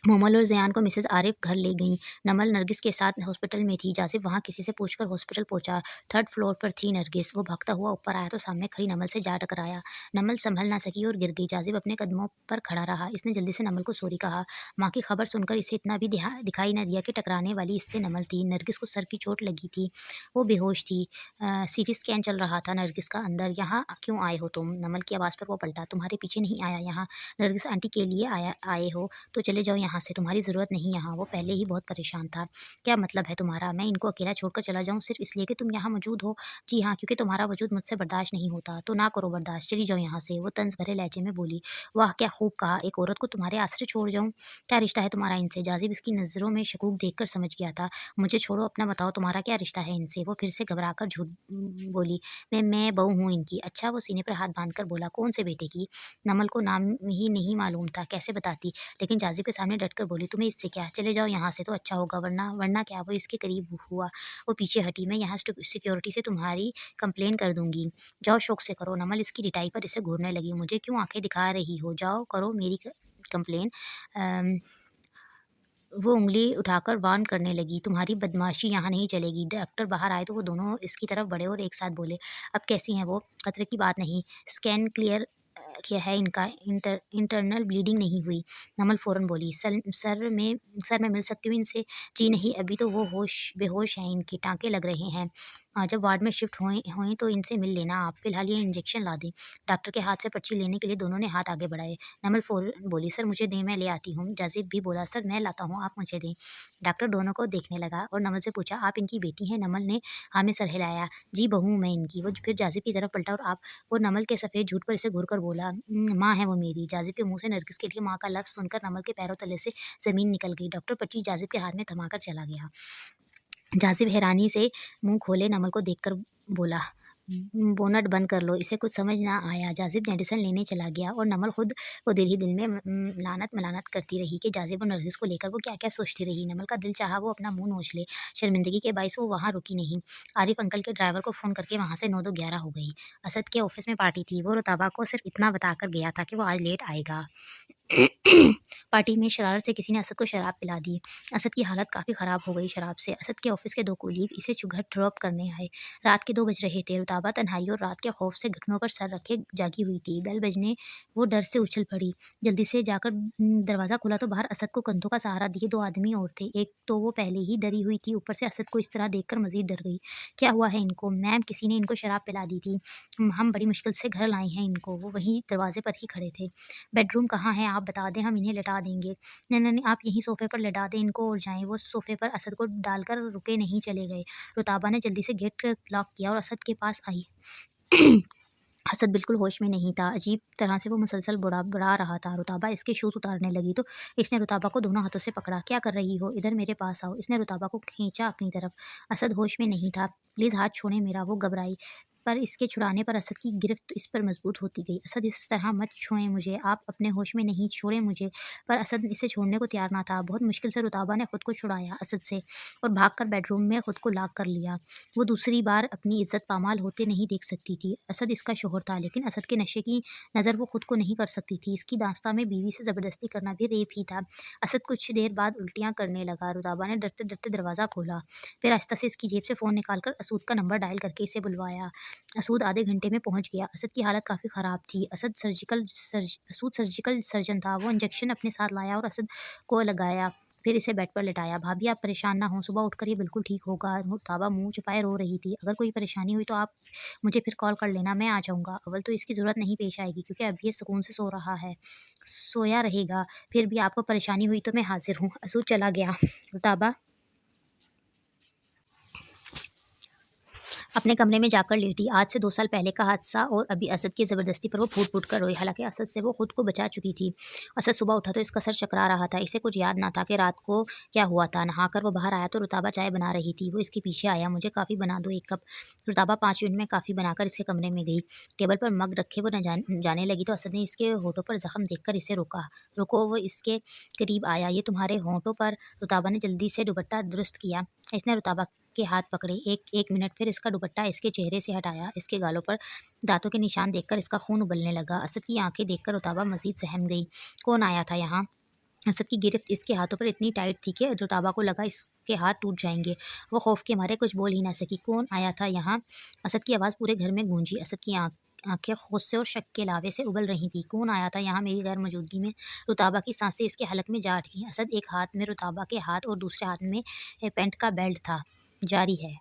मोमल और ज़ियान को मिसेज़ आरिफ घर ले गईं। नमल नरगिस के साथ हॉस्पिटल में थी। जासिब वहाँ किसी से पूछकर हॉस्पिटल पहुँचा। थर्ड फ्लोर पर थी नरगिस। वो भागता हुआ ऊपर आया तो सामने खड़ी नमल से जा टकराया। नमल सँभल ना सकी और गिर गई। जासिब अपने कदमों पर खड़ा रहा। इसने जल्दी से नमल को सॉरी कहा। माँ की खबर सुनकर इसे इतना भी दिखाई न दिया कि टकराने वाली इससे नमल थी। नरगिस को सर की चोट लगी थी। वो बेहोश थी। सीटी स्कैन चल रहा था नरगिस का अंदर। "यहाँ क्यों आए हो तुम?" नमल की आवाज़ पर वो पलटा। "तुम्हारे पीछे नहीं आया यहाँ। नरगिस आंटी के लिए आए हो तो चले जाओ यहाँ से, तुम्हारी ज़रूरत नहीं यहाँ।" वो पहले ही बहुत परेशान था। "क्या मतलब है तुम्हारा? मैं इनको अकेला छोड़कर चला जाऊँ सिर्फ़ इसलिए कि तुम यहाँ मौजूद हो?" "जी हाँ, क्योंकि तुम्हारा वजूद मुझसे बर्दाश्त नहीं होता।" "तो ना करो बर्दाश्त, चली जाओ यहाँ से।" वो तंज़ भरे लहजे में बोली। "वाह! क्या खूब कहा, एक औरत को तुम्हारे आसरे छोड़ जाऊँ? क्या रिश्ता है तुम्हारा इनसे?" जाज़िब इसकी नज़रों में शकूक देखकर समझ गया था। "मुझे छोड़ो, अपना बताओ तुम्हारा क्या रिश्ता है इनसे?" वो फिर से घबराकर झूठ बोली। मैं बहू हूँ इनकी।" "अच्छा?" वो सीने पर हाथ बाँधकर बोला। "कौन से बेटे की?" नमल को नाम ही नहीं मालूम था, कैसे बताती? लेकिन जाज़िब के सामने डटकर बोली, "तुम्हें इससे क्या? चले जाओ यहाँ से तो अच्छा होगा, वरना क्या?" वो इसके करीब हुआ। वो पीछे हटी। "मैं यहाँ सिक्योरिटी से तुम्हारी कंप्लेन कर दूँगी। जाओ शौक से करो।" नमल इसकी रिटाई पर इसे घूरने लगी। "मुझे क्यों आँखें दिखा रही हो? जाओ करो मेरी कंप्लेन। अम वो उँगली उठाकर वार्न करने लगी, तुम्हारी बदमाशी यहाँ नहीं चलेगी। डॉक्टर बाहर आए तो वो दोनों इसकी तरफ बढ़े और एक साथ बोले, अब कैसी हैं वो? खतरे की बात नहीं, स्कैन क्लियर किया है इनका, इंटरनल ब्लीडिंग नहीं हुई। नमल फ़ौरन बोली, सर मैं मिल सकती हूँ इनसे? जी नहीं, अभी तो वो बेहोश हैं, इनके टाँके लग रहे हैं। जब वार्ड में शिफ्ट होएँ होएँ तो इनसे मिल लेना आप, फ़िलहाल ये इंजेक्शन ला दें। डॉक्टर के हाथ से पर्ची लेने के लिए दोनों ने हाथ आगे बढ़ाए। नमल फ़ौरन बोली, सर मुझे दें, मैं ले आती हूँ। जाज़िब भी बोला, सर मैं लाता हूँ, आप मुझे दें। डॉक्टर दोनों को देखने लगा और नमल से पूछा, आप इनकी बेटी हैं? नमल ने हाँ में सर हिलाया। जी, बहू हूँ मैं इनकी। वो फिर जाज़िब की तरफ पलटा और आप? वो नमल के सफ़ेद झूठ पर इसे घूरकर बोला, माँ है वो मेरी। जाज़िब के मुँह से नरगिस के लिए माँ का लफ्ज़ सुनकर नमल के पैरों तले से ज़मीन निकल गई। डॉक्टर पर्ची जाज़िब के हाथ में थमाकर चला गया। जाज़िब हैरानी से मुँह खोले नमल को देखकर बोला, बोनट बंद कर लो, इसे कुछ समझ ना आया। जाज़िब मेडिसिन लेने चला गया और नमल खुद को दिल ही दिल में लानत-मलानत करती रही कि जाज़िब और नरगिस को लेकर वो क्या-क्या सोचती रही। नमल का दिल चाहा वो अपना मुँह नोच ले, शर्मिंदगी के बाइस वो वहाँ रुकी नहीं। आरिफ अंकल के ड्राइवर को फ़ोन करके वहाँ से 9-11 हो गई। असद के ऑफ़िस में पार्टी थी, वो रुताबा को सिर्फ़ इतना बताकर गया था कि वो आज लेट आएगा। पार्टी में शरारत से किसी ने असद को शराब पिला दी। असद की हालत काफ़ी ख़राब हो गई शराब से। असद के ऑफिस के 2 कोलीग इसे घर ड्रॉप करने आए। रात के 2 बज रहे थे। रुताबा तन्हाई और रात के खौफ से घुटनों पर सर रखे जागी हुई थी। बेल बजने वो डर से उछल पड़ी। जल्दी से जाकर दरवाज़ा खोला तो बाहर असद को कंधों का सहारा दिए 2 आदमी और थे। एक तो वो पहले ही डरी हुई थी, ऊपर से असद को इस तरह देखकर मज़ीद डर गई। क्या हुआ है इनको? मैम, किसी ने इनको शराब पिला दी थी। हम बड़ी मुश्किल से घर लाए हैं इनको। वो वहीं दरवाज़े पर ही खड़े थे। बेडरूम कहाँ है आप बता दें, हम इन्हें लिटा देंगे। नहीं, नहीं, नहीं, आप यहीं सोफ़े पर लिटा दें इनको और जाएँ। वो सोफ़े पर असद को डालकर रुके नहीं, चले गए। रुताबा ने जल्दी से गेट लॉक किया और असद के पास आई। असद बिल्कुल होश में नहीं था। अजीब तरह से वो मुसलसल बुड़ा रहा था। रुताबा इसके शूज़ उतारने लगी तो इसने रुताबा को दोनों हाथों से पकड़ा। क्या कर रही हो? इधर मेरे पास आओ। इसने रुताबा को खींचा अपनी तरफ। असद होश में नहीं था। प्लीज़ हाथ छोड़ें मेरा। वो घबराई। पर इसके छुड़ाने पर असद की गिरफ्त इस पर मजबूत होती गई। असद, इस तरह मत छुएं मुझे, आप अपने होश में नहीं, छोड़ें मुझे। पर असद इसे छोड़ने को तैयार ना था। बहुत मुश्किल से रुताबा ने खुद को छुड़ाया असद से और भागकर बेडरूम में खुद को लॉक कर लिया। वो दूसरी बार अपनी इज्जत पामाल होते नहीं देख सकती थी। असद इसका शौहर था, लेकिन असद के नशे की नज़र वो खुद को नहीं कर सकती थी। इसकी दास्तां में बीवी से ज़बरदस्ती करना भी रेप ही था। असद कुछ देर बाद उल्टियाँ करने लगा। रुताबा ने डरते-डरते दरवाज़ा खोला। फिर आहिस्ता से इसकी जेब से फ़ोन निकालकर असूद का नंबर डायल करके इसे बुलवाया। असूद आधे घंटे में पहुँच गया। असद की हालत काफ़ी ख़राब थी। असूद सर्जिकल सर्जन था। वो इंजेक्शन अपने साथ लाया और असद को लगाया। फिर इसे बेड पर लिटाया। भाभी, आप परेशान ना हों, सुबह उठकर ये बिल्कुल ठीक होगा। रुताबा मुँह छुपाए रो रही थी। अगर कोई परेशानी हुई तो आप मुझे फिर कॉल कर लेना, मैं आ जाऊँगा। अव्वल तो इसकी ज़रूरत नहीं पेश आएगी क्योंकि अभी ये सुकून से सो रहा है, सोया रहेगा। फिर भी आपको परेशानी हुई तो मैं हाज़िर हूँ। असूद चला गया। रुताबा अपने कमरे में जाकर लेटी। आज से 2 साल पहले का हादसा और अभी असद की ज़बरदस्ती पर वो फूट-फूट कर रोई। हालाँकि असद से वो खुद को बचा चुकी थी। असद सुबह उठा तो इसका सर चकरा रहा था। इसे कुछ याद ना था कि रात को क्या हुआ था। नहाकर वो बाहर आया तो रुताबा चाय बना रही थी। वो इसके पीछे आया, मुझे कॉफ़ी बना दो 1 कप। रुताबा 5 मिनट में कॉफ़ी बनाकर इसके कमरे में गई। टेबल पर मग रखे वो जाने लगी तो असद ने इसके होठों पर ज़ख्म देखकर इसे रोका। रुको, वो इसके करीब आया। ये तुम्हारे होठों पर? रुताबा ने जल्दी से दुपट्टा दुरुस्त किया। इसने रुताबा के हाथ पकड़े। एक मिनट, फिर इसका दुपट्टा इसके चेहरे से हटाया। इसके गालों पर दाँतों के निशान देखकर इसका खून उबलने लगा। असद की आंखें देखकर रुताबा मज़ीद सहम गई। कौन आया था यहाँ? असद की गिरफ्त इसके हाथों पर इतनी टाइट थी कि रुताबा को लगा इसके हाथ टूट जाएंगे। वो खौफ के मारे कुछ बोल ही ना सकी। कौन आया था यहाँ? असद की आवाज़ पूरे घर में गूंजी। असद की आंखें गुस्से और शक के लावे से उबल रही थी। कौन आया था यहाँ मेरी गैर मौजूदगी में? रुताबा की सांसें इसके हलक में जा अटकीं। असद एक हाथ में रुताबा के हाथ और दूसरे हाथ में पेंट का बेल्ट था। जारी है।